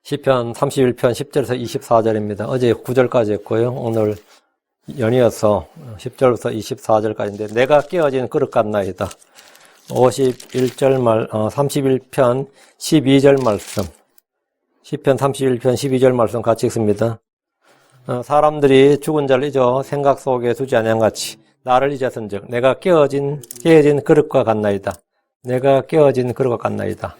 시편 31편 10절에서 24절입니다. 어제 9절까지 했고요. 오늘 연이어서 10절부터 24절까지인데 내가 깨어진 그릇 같나이다. 31편 12절 말씀. 시편 31편 12절 말씀 같이 읽습니다. 사람들이 죽은 자를 잊어 생각 속에 두지 아니한같이 나를 잊었은즉 내가 깨어진 그릇과 같나이다. 내가 깨어진 그릇과 같나이다.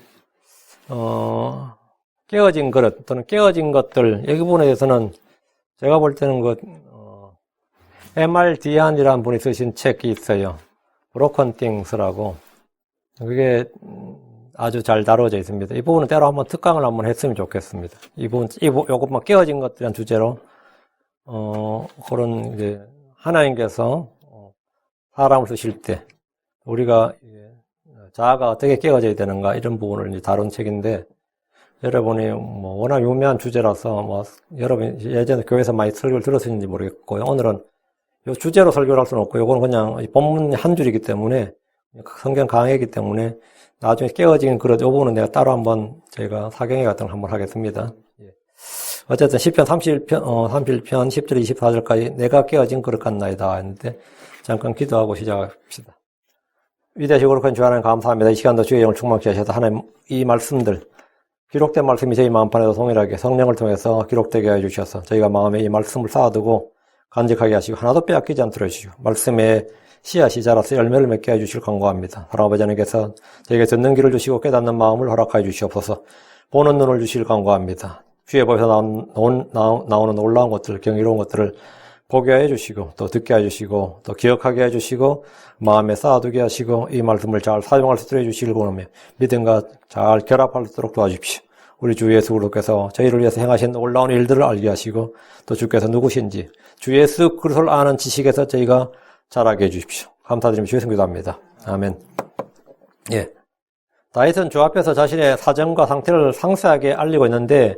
깨어진 그릇 또는 깨어진 것들, 여기 부분에 대해서는 제가 볼 때는 M.R. 디안이라는 분이 쓰신 책이 있어요. Broken Things라고. 그게 아주 잘 다뤄져 있습니다. 이 부분은 때로 한번 특강을 한번 했으면 좋겠습니다. 요것만 깨어진 것들이란 주제로, 그런, 이제, 하나님께서 사람을 쓰실 때, 우리가, 자아가 어떻게 깨어져야 되는가, 이런 부분을 이제 다룬 책인데, 여러분이 워낙 유명한 주제라서 여러분 예전에 교회에서 많이 설교를 들었는지 모르겠고요. 오늘은 이 주제로 설교를 할 수는 없고, 이거는 그냥 본문 한 줄이기 때문에, 성경 강의이기 때문에, 나중에 깨어진 그릇, 이 부분은 내가 따로 한번 저희가 사경회 같은 걸 한번 하겠습니다. 어쨌든 시편 31편 10절 24절까지 내가 깨어진 그릇 같나이다 했는데, 잠깐 기도하고 시작합시다. 위대하시고 거룩한 주 하나님 감사합니다. 이 시간도 주의 영을 충만케 하셔서 하나님 이 말씀들, 기록된 말씀이 저희 마음판에도 동일하게 성령을 통해서 기록되게 해주셔서 저희가 마음에 이 말씀을 쌓아두고 간직하게 하시고 하나도 빼앗기지 않도록 해주시고 말씀에 씨앗이 자라서 열매를 맺게 해주실 간구합니다. 하나님 아버지 하나님께서 저에게 듣는 귀를 주시고 깨닫는 마음을 허락하여 주시옵소서. 보는 눈을 주실 간구합니다. 주의 법에서 나오는 놀라운 것들, 경이로운 것들을 보게 해주시고 또 듣게 해주시고 또 기억하게 해주시고 마음에 쌓아두게 하시고 이 말씀을 잘 사용할 수 있도록 해주시길 원하며 믿음과 잘 결합할 수 있도록 도와주십시오. 우리 주 예수 그리스도께서 저희를 위해서 행하신 놀라운 일들을 알게 하시고 또 주께서 누구신지 주 예수 그리스도를 아는 지식에서 저희가 자라게 해주십시오. 감사드리며 주의 이름으로 기도합니다. 아멘. 예. 다윗은 주 앞에서 자신의 사정과 상태를 상세하게 알리고 있는데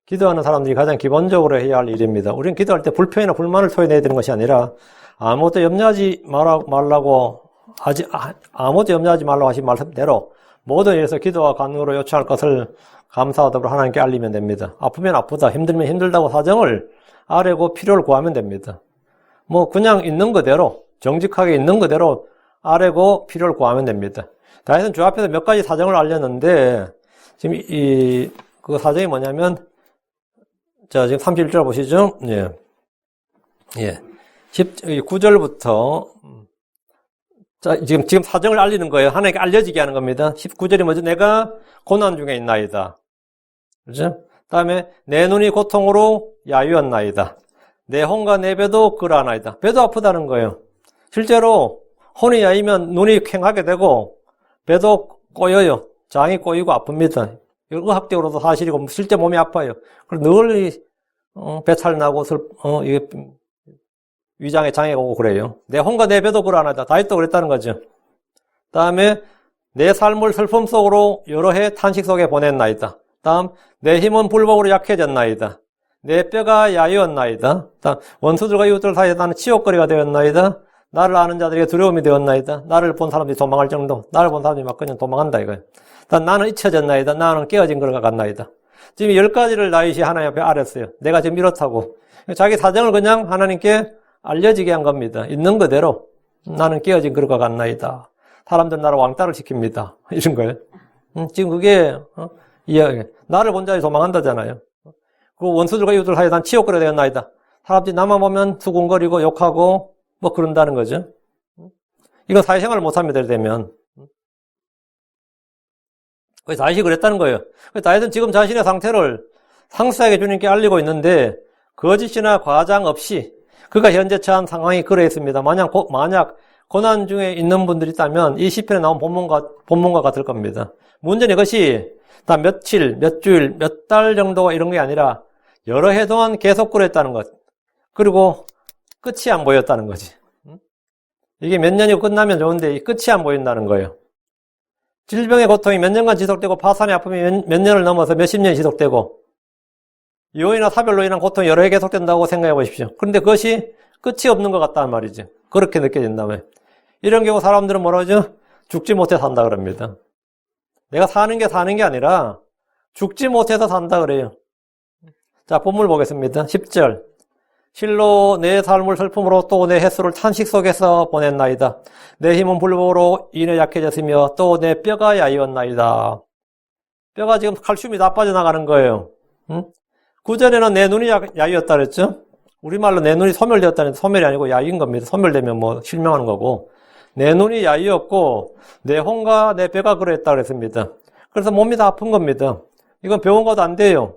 기도하는 사람들이 가장 기본적으로 해야 할 일입니다. 우리는 기도할 때 불평이나 불만을 토해내야 되는 것이 아니라 아무것도 염려하지 말라고 하신 말씀대로 모든 일에서 기도와 간구로 요청할 것을 감사하도록 하나님께 알리면 됩니다. 아프면 아프다, 힘들면 힘들다고 사정을 아뢰고 필요를 구하면 됩니다. 그냥 있는 그대로, 정직하게 있는 그대로 아뢰고 필요를 구하면 됩니다. 다윗은 주 앞에서 몇 가지 사정을 알렸는데 지금 그 사정이 뭐냐면 자, 지금 31절 보시죠? 예. 9절부터, 자, 지금 사정을 알리는 거예요. 하나님께 알려지게 하는 겁니다. 19절이 뭐죠? 내가 고난 중에 있나이다. 그죠? 다음에, 내 눈이 고통으로 야유었나이다. 내 혼과 내 배도 그러하나이다. 배도 아프다는 거예요. 실제로, 혼이 야이면 눈이 퀭하게 되고, 배도 꼬여요. 장이 꼬이고 아픕니다. 의학적으로도 사실이고 실제 몸이 아파요. 그리고 늘 배탈 나고 이게 위장에 장애가 오고 그래요. 내 혼과 내 배도 그러하나이다. 다윗도 그랬다는 거죠. 다음에 내 삶을 슬픔 속으로 여러 해 탄식 속에 보냈나이다. 다음 내 힘은 불복으로 약해졌나이다. 내 뼈가 야유었나이다. 다음 원수들과 이웃들 사이에 나는 치욕거리가 되었나이다. 나를 아는 자들에게 두려움이 되었나이다. 나를 본 사람들이 도망할 정도. 나를 본 사람들이 막 그냥 도망한다 이거예요. 나는 잊혀졌나이다. 나는 깨어진 것과 같나이다. 지금 10가지를 다윗이 하나님 앞에 알았어요. 내가 지금 이렇다고. 자기 사정을 그냥 하나님께 알려지게 한 겁니다. 있는 그대로 나는 깨어진 것과 같나이다. 사람들 나를 왕따를 시킵니다. 이런 거예요. 지금 그게 나를 본 자들이 도망한다잖아요. 그 원수들과 이웃들 사이에 난 치욕거리가 되었나이다. 사람들이 나만 보면 수군거리고 욕하고 그런다는 거죠. 이건 사회생활을 못합니다. 되면. 그래서 다윗이 그랬다는 거예요. 다윗은 지금 자신의 상태를 상세하게 주님께 알리고 있는데 거짓이나 과장 없이 그가 현재 처한 상황이 그러했습니다. 만약 고난 중에 있는 분들이 있다면 이 시편에 나온 본문과 같을 겁니다. 문제는 이것이 다 며칠, 몇 주일, 몇 달 정도가 이런 게 아니라 여러 해 동안 계속 그랬다는 것. 그리고 끝이 안 보였다는 거지. 이게 몇 년이 끝나면 좋은데 이 끝이 안 보인다는 거예요. 질병의 고통이 몇 년간 지속되고 파산의 아픔이 몇 년을 넘어서 몇십 년이 지속되고 요인이나 사별로 인한 고통이 여러 해 계속된다고 생각해 보십시오. 그런데 그것이 끝이 없는 것 같다는 말이죠. 그렇게 느껴진다면. 이런 경우 사람들은 뭐라 하죠? 죽지 못해 산다 그럽니다. 내가 사는 게 아니라 죽지 못해서 산다 그래요. 자, 본문 보겠습니다. 10절. 실로 내 삶을 슬픔으로 또 내 횟수를 탄식 속에서 보냈나이다. 내 힘은 불보로 인해 약해졌으며 또 내 뼈가 야이었나이다. 뼈가 지금 칼슘이 다 빠져나가는 거예요. 응? 구전에는 내 눈이 야이었다 그랬죠? 우리말로 내 눈이 소멸되었다는 소멸이 아니고 야이인 겁니다. 소멸되면 뭐 실명하는 거고. 내 눈이 야이였고 내 혼과 내 뼈가 그랬다 그랬습니다. 그래서 몸이 다 아픈 겁니다. 이건 병원 가도 안 돼요.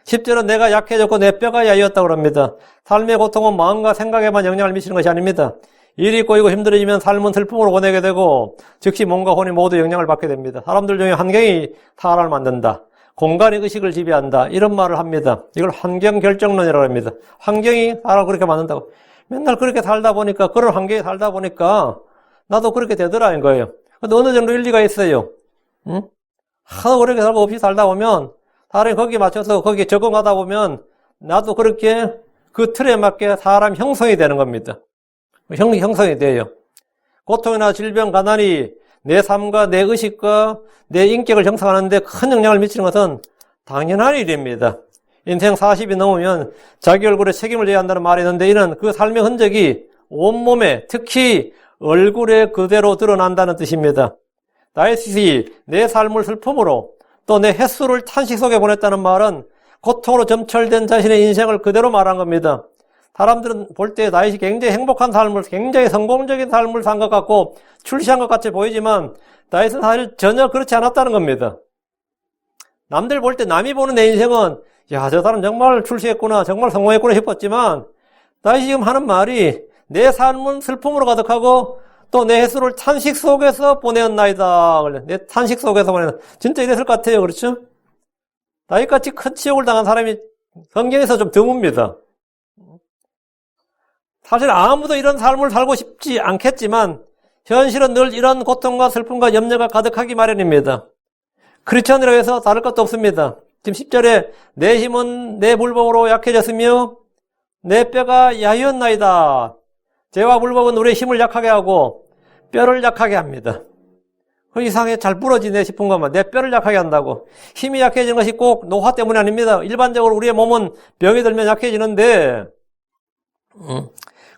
10절은 내가 약해졌고 내 뼈가 야이었다 그럽니다. 삶의 고통은 마음과 생각에만 영향을 미치는 것이 아닙니다. 일이 꼬이고 힘들어지면 삶은 슬픔으로 보내게 되고 즉시 몸과 혼이 모두 영향을 받게 됩니다. 사람들 중에 환경이 사람을 만든다. 공간의 의식을 지배한다. 이런 말을 합니다. 이걸 환경결정론이라고 합니다. 환경이 사람을 그렇게 만든다고. 맨날 그렇게 살다 보니까, 그런 환경에 살다 보니까 나도 그렇게 되더라는 거예요. 근데 어느 정도 일리가 있어요. 응? 하도 그렇게 살고 없이 살다 보면 사람이 거기에 맞춰서 거기에 적응하다 보면 나도 그렇게 그 틀에 맞게 사람 형성이 되는 겁니다. 형성이 돼요. 고통이나 질병, 가난이 내 삶과 내 의식과 내 인격을 형성하는데 큰 영향을 미치는 것은 당연한 일입니다. 인생 40이 넘으면 자기 얼굴에 책임을 져야 한다는 말이 있는데 이는 그 삶의 흔적이 온몸에 특히 얼굴에 그대로 드러난다는 뜻입니다. 나의 시시, 내 삶을 슬픔으로 또 내 횟수를 탄식 속에 보냈다는 말은 고통으로 점철된 자신의 인생을 그대로 말한 겁니다. 사람들은 볼 때 다윗이 굉장히 행복한 삶을, 굉장히 성공적인 삶을 산 것 같고 출시한 것 같이 보이지만 다윗은 사실 전혀 그렇지 않았다는 겁니다. 남들 볼 때 남이 보는 내 인생은 야, 저 사람 정말 출시했구나, 정말 성공했구나 싶었지만 다윗이 지금 하는 말이 내 삶은 슬픔으로 가득하고 또 내 횟수를 탄식 속에서 보내었나이다. 내 탄식 속에서 보내었나이다. 진짜 이랬을 것 같아요. 그렇죠? 다윗같이 큰 치욕을 당한 사람이 성경에서 좀 드뭅니다. 사실 아무도 이런 삶을 살고 싶지 않겠지만 현실은 늘 이런 고통과 슬픔과 염려가 가득하기 마련입니다. 크리스천이라고 해서 다를 것도 없습니다. 지금 10절에 내 힘은 내 불법으로 약해졌으며 내 뼈가 야이었나이다. 죄와 불법은 우리의 힘을 약하게 하고 뼈를 약하게 합니다. 그 이상하게 잘 부러지네 싶은 것만 내 뼈를 약하게 한다고. 힘이 약해지는 것이 꼭 노화 때문이 아닙니다. 일반적으로 우리의 몸은 병이 들면 약해지는데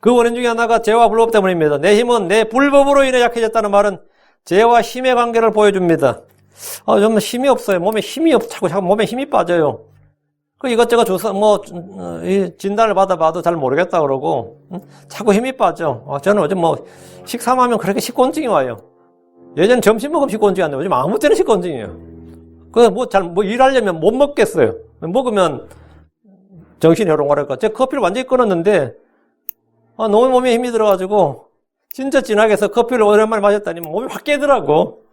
그 원인 중에 하나가 죄와 불법 때문입니다. 내 힘은 내 불법으로 인해 약해졌다는 말은 죄와 힘의 관계를 보여줍니다. 정말 힘이 없어요. 몸에 힘이 없고 자꾸 몸에 힘이 빠져요. 그 이것저것 조사 진단을 받아봐도 잘 모르겠다 그러고 자꾸 힘이 빠져. 저는 요즘 식사하면 그렇게 식곤증이 와요. 예전 점심 먹으면 식곤증이 안 나요. 요즘 아무 때나 식곤증이에요. 일하려면 못 먹겠어요. 먹으면 정신이 호롱하랄까. 제가 커피를 완전히 끊었는데 너무 몸에 힘이 들어가지고 진짜 진하게 해서 커피를 오랜만에 마셨더니 몸이 확 깨더라고.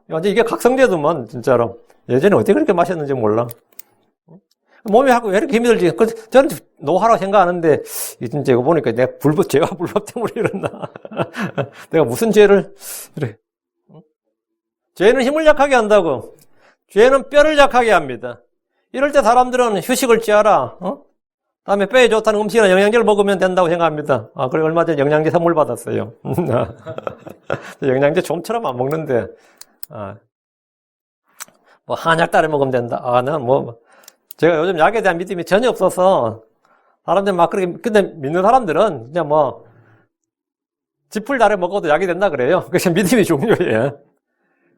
완전 이게 각성제도만 진짜로. 예전에 어떻게 그렇게 마셨는지 몰라. 몸이 하고 왜 이렇게 힘이 들지? 저는 노화라고 생각하는데 진짜 이거 보니까 내가 죄와 불법 때문에 이랬나. 내가 무슨 죄를 그래. 죄는 힘을 약하게 한다고. 죄는 뼈를 약하게 합니다. 이럴 때 사람들은 휴식을 취하라. 다음에 뼈에 좋다는 음식이나 영양제를 먹으면 된다고 생각합니다. 그래 얼마 전에 영양제 선물 받았어요. 영양제 좀처럼 안 먹는데 한약 따라 먹으면 된다. 난 제가 요즘 약에 대한 믿음이 전혀 없어서 사람들 막 그렇게 근데 믿는 사람들은 그냥 지풀 따라 먹어도 약이 된다 그래요. 그래서 믿음이 중요해요.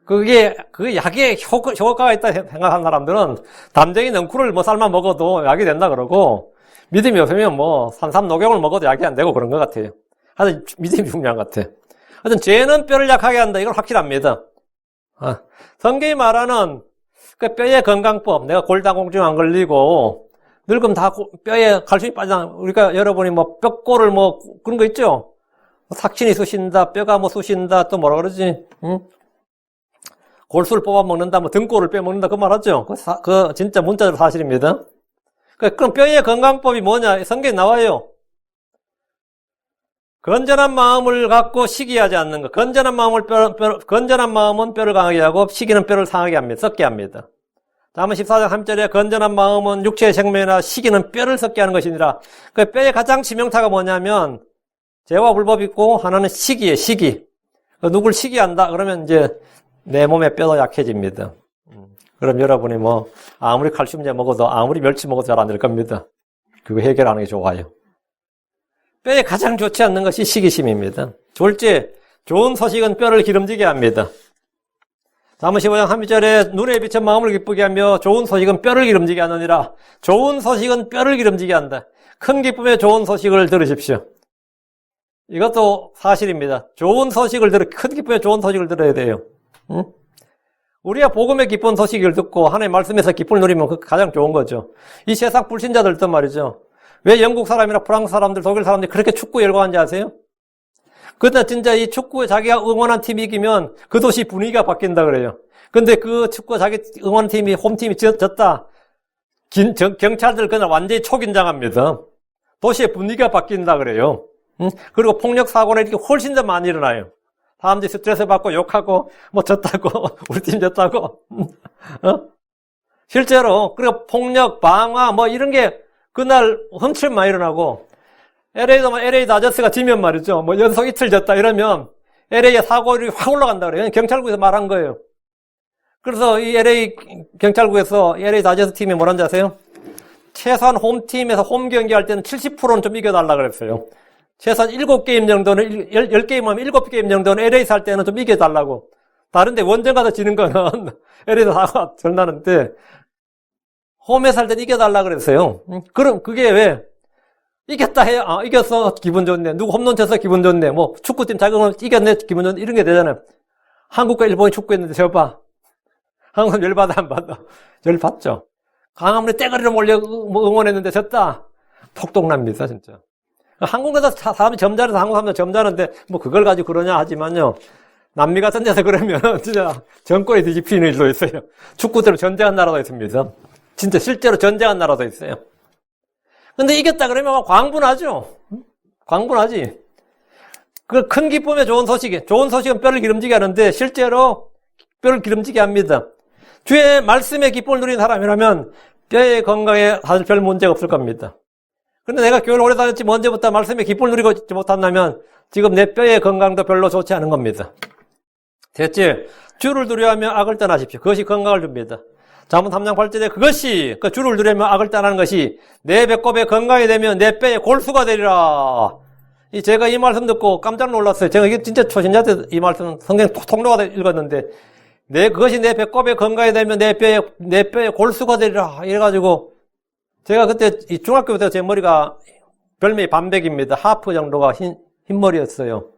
그게 약에 효과가 있다 생각하는 사람들은 담쟁이 능쿨을 삶아 먹어도 약이 된다 그러고 믿음이 없으면 산삼 녹용을 먹어도 약이 안 되고 그런 것 같아요. 하여튼 믿음이 중요한 것 같아요. 하여튼 죄는 뼈를 약하게 한다. 이건 확실합니다. 성경이 말하는 그 뼈의 건강법, 내가 골다공증 안 걸리고 늙으면 다 뼈에 칼슘이 빠지잖아. 우리가 여러분이 뼈골을 그런 거 있죠? 삭신이 쑤신다, 뼈가 쑤신다, 또 뭐라 그러지? 골수를 뽑아 먹는다, 등골을 빼 먹는다, 그 말 하죠? 그 진짜 문자적 사실입니다. 그럼 뼈의 건강법이 뭐냐? 성경에 나와요. 건전한 마음을 갖고 시기하지 않는 것. 건전한 마음은 뼈를 강하게 하고 시기는 뼈를 상하게 합니다. 썩게 합니다. 다음은 14장 3절에 건전한 마음은 육체의 생명이나 시기는 뼈를 썩게 하는 것이니라. 그 뼈의 가장 치명타가 뭐냐면 죄와 불법이 있고 하나는 시기예요. 시기. 누굴 시기한다 그러면 이제 내 몸의 뼈도 약해집니다. 그럼 여러분이 뭐 아무리 칼슘제 먹어도 아무리 멸치 먹어도 잘 안 될 겁니다. 그거 해결하는 게 좋아요. 뼈에 가장 좋지 않는 것이 시기심입니다. 둘째, 좋은 소식은 뼈를 기름지게 합니다. 잠언 15장 12절에 눈에 비쳐 마음을 기쁘게 하며 좋은 소식은 뼈를 기름지게 하느니라. 좋은 소식은 뼈를 기름지게 한다. 큰 기쁨에 좋은 소식을 들으십시오. 이것도 사실입니다. 좋은 소식을 큰 기쁨에 좋은 소식을 들어야 돼요. 응? 우리가 복음의 기쁜 소식을 듣고 하나님의 말씀에서 기쁨을 누리면 그게 가장 좋은 거죠. 이 세상 불신자들도 말이죠. 왜 영국 사람이나 프랑스 사람들, 독일 사람들이 그렇게 축구에 열광한지 아세요? 그때 진짜 이 축구에 자기가 응원한 팀이 이기면 그 도시 분위기가 바뀐다 그래요. 근데 그 축구 자기 응원한 팀이, 홈팀이 졌다. 경찰들 그날 완전히 초긴장합니다. 도시의 분위기가 바뀐다 그래요. 그리고 폭력 사고는 이렇게 훨씬 더 많이 일어나요. 사람들이 스트레스 받고 욕하고 뭐 졌다고 우리 팀 졌다고 실제로 그리고 폭력 방화 뭐 이런 게 그날 엄청 많이 일어나고 LA도 뭐 LA 다저스가 지면 말이죠 뭐 연속 이틀 졌다 이러면 LA의 사고율이 확 올라간다 그래요. 경찰국에서 말한 거예요. 그래서 이 LA 경찰국에서 LA 다저스 팀이 뭐라는지 아세요? 최소한 홈팀에서 홈 경기할 때는 70%는 좀 이겨달라 그랬어요. 최소한 7게임 정도는, 10게임 하면 7게임 정도는 LA에서 할 때는 좀 이겨달라고. 다른데 원정 가서 지는 거는 LA에서 사고가 절 나는데, 홈에서 할 때는 이겨달라 그랬어요. 그럼 그게 왜? 이겼다 해요. 아, 이겼어. 기분 좋네. 누구 홈런 쳤어. 기분 좋네. 뭐, 축구팀 자격은 이겼네. 기분 좋네. 이런 게 되잖아요. 한국과 일본이 축구했는데, 저 봐. 한국은 열받아, 안 받아? 열받죠. 강화문에 떼거리를 몰려 응원했는데 졌다. 폭동납니다, 진짜. 한국에서 사람이 점잖아서 한국 사람들 점잖은데 뭐 그걸 가지고 그러냐 하지만요. 남미 같은 데서 그러면 진짜 정권이 뒤집히는 일도 있어요. 축구대로 전쟁한 나라도 있습니다. 진짜 실제로 전쟁한 나라도 있어요. 근데 이겼다 그러면 광분하죠. 광분하지. 그 큰 기쁨에 좋은 소식은 뼈를 기름지게 하는데 실제로 뼈를 기름지게 합니다. 주의 말씀의 기쁨을 누리는 사람이라면 뼈의 건강에 사실 별 문제가 없을 겁니다. 근데 내가 교회를 오래 다녔지 언제부터 말씀에 기쁨을 누리고 있지 못한다면 지금 내 뼈의 건강도 별로 좋지 않은 겁니다. 셋째, 주를 두려워하며 악을 떠나십시오. 그것이 건강을 줍니다. 잠언 3장 8절에 그것이 그 주를 두려워하며 악을 떠나는 것이 내 배꼽에 건강이 되면 내 뼈에 골수가 되리라. 제가 이 말씀 듣고 깜짝 놀랐어요. 제가 이게 진짜 초신자 때 이 말씀 성경 통로가 읽었는데 그것이 내 배꼽에 건강이 되면 내 뼈에 골수가 되리라. 이래가지고 제가 그때 중학교 때 제 머리가 별명이 반백입니다. 하프 정도가 흰머리였어요.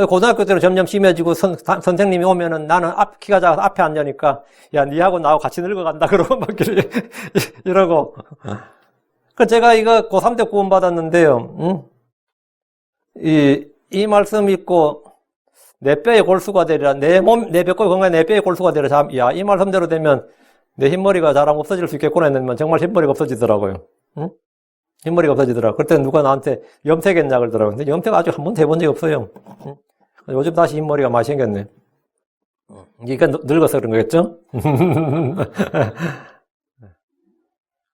고등학교 때는 점점 심해지고 선생님이 오면은 나는 키가 작아서 앞에 앉으니까 야, 니하고 나하고 같이 늙어간다. 그러고 막 이러고. 그 제가 이거 고3 때 구원 받았는데요. 이 말씀 읽고 내 뼈의 골수가 되리라. 내 배꼽 건강에 내 뼈의 골수가 되리라. 야, 이 말씀대로 되면 내 흰머리가 잘하면 없어질 수 있겠구나 했는데 정말 흰머리가 없어지더라고요. 응? 흰머리가 없어지더라고요. 그때 누가 나한테 염색했냐 그러더라고요. 근데 염색 아직 한 번도 해본 적이 없어요. 응? 요즘 다시 흰머리가 많이 생겼네. 이게 늙어서 그런 거겠죠?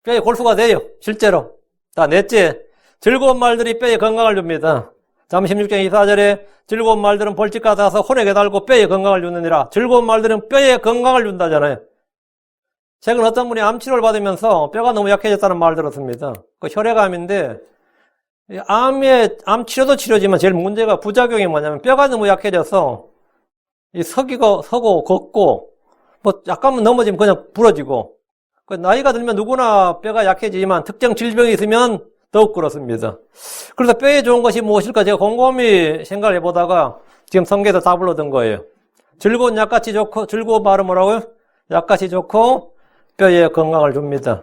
뼈에 골수가 돼요. 실제로. 자, 넷째, 즐거운 말들이 뼈에 건강을 줍니다. 잠언 16장 24절에 즐거운 말들은 벌집 같아서 혼에게 달고 뼈에 건강을 주느니라. 즐거운 말들은 뼈에 건강을 준다잖아요. 최근 어떤 분이 암치료를 받으면서 뼈가 너무 약해졌다는 말을 들었습니다. 그 혈액암인데, 암 치료도 치료지만 제일 문제가 부작용이 뭐냐면 뼈가 너무 약해져서 서고 걷고 뭐 약간만 넘어지면 그냥 부러지고 나이가 들면 누구나 뼈가 약해지지만 특정 질병이 있으면 더욱 그렇습니다. 그래서 뼈에 좋은 것이 무엇일까 제가 곰곰이 생각을 해보다가 지금 성경에서 답을 얻은 거예요. 즐거운 약같이 좋고 즐거운 말은 뭐라고요? 약같이 좋고 뼈에 건강을 줍니다.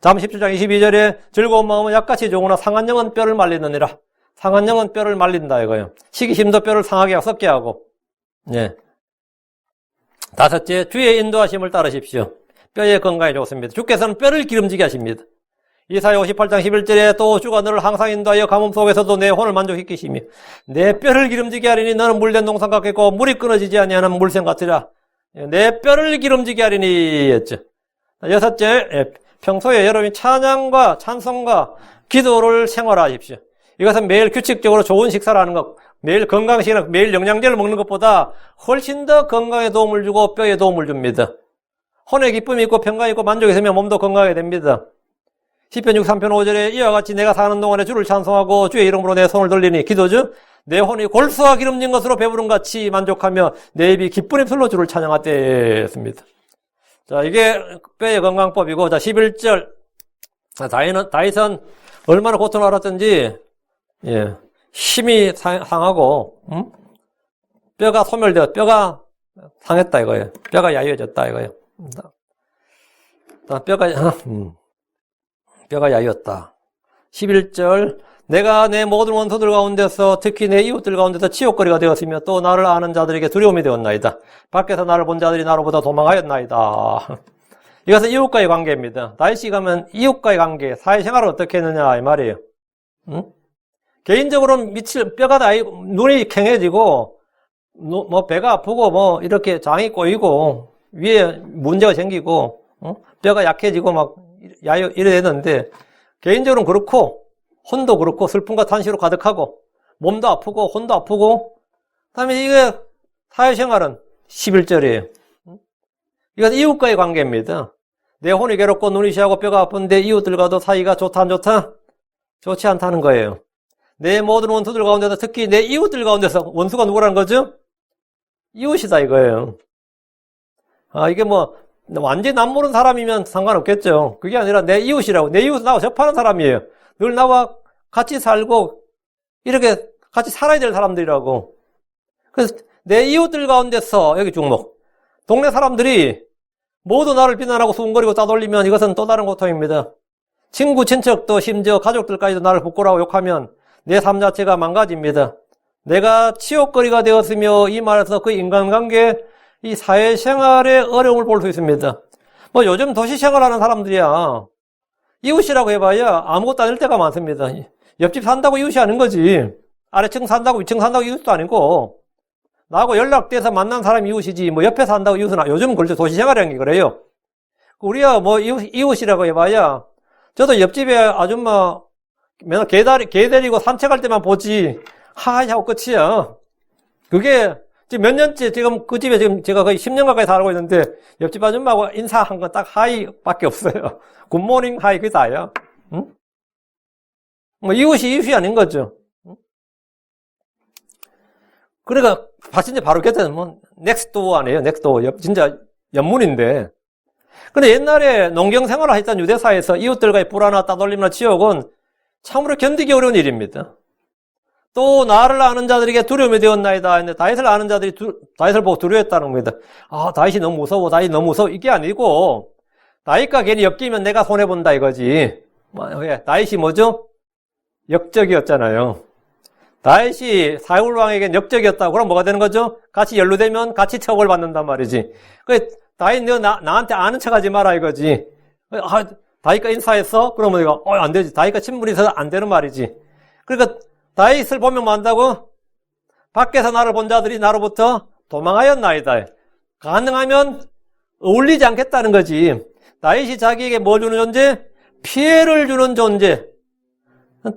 잠언 17장 22절에 즐거운 마음은 약같이 좋으나 상한 영은 뼈를 말리느니라. 상한 영은 뼈를 말린다 이거예요. 시기심도 뼈를 상하게 썩게 하고. 예. 다섯째, 주의 인도하심을 따르십시오. 뼈의 건강에 좋습니다. 주께서는 뼈를 기름지게 하십니다. 이사야 58장 11절에 또 주가 너를 항상 인도하여 가뭄 속에서도 내 혼을 만족시키시며 내 뼈를 기름지게 하리니 너는 물된 동산 같겠고 물이 끊어지지 아니하는 물샘 같으라. 내 뼈를 기름지게 하리니 했죠. 여섯째, 평소에 여러분이 찬양과 찬송과 기도를 생활하십시오. 이것은 매일 규칙적으로 좋은 식사를 하는 것, 매일 건강식이나 매일 영양제를 먹는 것보다 훨씬 더 건강에 도움을 주고 뼈에 도움을 줍니다. 혼의 기쁨이 있고 평강이 있고 만족이 있으면 몸도 건강하게 됩니다. 시편 63편 5절에 이와 같이 내가 사는 동안에 주를 찬송하고 주의 이름으로 내 손을 돌리니 기도죠. 내 혼이 골수와 기름진 것으로 배부른 같이 만족하며 내 입이 기쁜 입술로 주를 찬양하되 했습니다. 자, 이게 뼈의 건강법이고, 자, 11절. 다윗은 얼마나 고통을 알았던지, 예, 힘이 상하고, 뼈가 소멸되어, 뼈가 상했다 이거예요. 뼈가 야위어졌다 이거예요. 뼈가 야위었다. 11절. 내가 내 모든 원수들 가운데서 특히 내 이웃들 가운데서 치욕거리가 되었으며 또 나를 아는 자들에게 두려움이 되었나이다. 밖에서 나를 본 자들이 나로부터 도망하였나이다. 이것은 이웃과의 관계입니다. 다윗이 가면 이웃과의 관계, 사회생활을 어떻게 했느냐 이 말이에요. 개인적으로는 뼈가 눈이 캥해지고 뭐 배가 아프고 뭐 이렇게 장이 꼬이고 위에 문제가 생기고 뼈가 약해지고 막 이래 되는데 개인적으로는 그렇고 혼도 그렇고 슬픔과 탄식으로 가득하고 몸도 아프고 혼도 아프고 그다음에 이게 사회생활은 11절이에요. 이건 이웃과의 관계입니다. 내 혼이 괴롭고 눈이 시하고 뼈가 아픈데 이웃들과도 사이가 좋다 안 좋다? 좋지 않다는 거예요. 내 모든 원수들 가운데서 특히 내 이웃들 가운데서 원수가 누구라는 거죠? 이웃이다 이거예요. 이게 뭐 완전히 남 모르는 사람이면 상관없겠죠. 그게 아니라 내 이웃이라고. 내 이웃은 나하고 접하는 사람이에요. 늘 나와 같이 살고 이렇게 같이 살아야 될 사람들이라고. 그래서 내 이웃들 가운데서 여기 중목. 동네 사람들이 모두 나를 비난하고 수군거리고 따돌리면 이것은 또 다른 고통입니다. 친구, 친척도 심지어 가족들까지도 나를 부끄러워하고 욕하면 내 삶 자체가 망가집니다. 내가 치욕거리가 되었으며 이 말에서 그 인간관계, 이 사회생활의 어려움을 볼 수 있습니다. 뭐 요즘 도시생활하는 사람들이야. 이웃이라고 해봐야 아무것도 아닐 때가 많습니다. 옆집 산다고 이웃이 아닌 거지. 아래층 산다고 위층 산다고 이웃도 아니고 나하고 연락돼서 만난 사람이 이웃이지 뭐 옆에 산다고 이웃은 요즘은 그렇죠. 도시생활이라는 게 그래요. 우리가 뭐 이웃이라고 해봐야 저도 옆집에 아줌마 맨날 개 데리고 산책할 때만 보지 하이 하고 끝이야. 그게 지금 몇 년째 지금 그 집에 지금 제가 거의 10년 가까이 살고 있는데 옆집 아줌마하고 인사한 건 딱 하이 밖에 없어요. 굿모닝 하이 그게 다야. 응? 뭐 이웃이 아닌 거죠. 응? 그러니까 진짜 바로 곁에는 뭐 넥스트도어 아니에요. 넥스트도어 진짜 연문인데. 근데 옛날에 농경 생활을 했던 유대사에서 이웃들과의 불화나 따돌림이나 치욕은 참으로 견디기 어려운 일입니다. 또 나를 아는 자들에게 두려움이 되었나이다 했는데 다윗을 아는 자들이 다윗을 보고 두려워했다는 겁니다. 다윗이 너무 무서워. 이게 아니고 다윗과 괜히 엮이면 내가 손해본다 이거지. 다윗이 뭐죠? 역적이었잖아요. 다윗이 사울 왕에겐 역적이었다고 그럼 뭐가 되는 거죠? 같이 연루되면 같이 처벌 받는단 말이지. 다윗 너 나한테 아는 척하지 마라 이거지. 다윗과 인사했어? 그러면 내가 안 되지. 다윗과 친분이 있어서 안 되는 말이지. 그러니까 다윗을 보면 뭐 한다고? 밖에서 나를 본 자들이 나로부터 도망하였나이다. 가능하면 어울리지 않겠다는 거지. 다윗이 자기에게 뭘 주는 존재? 피해를 주는 존재.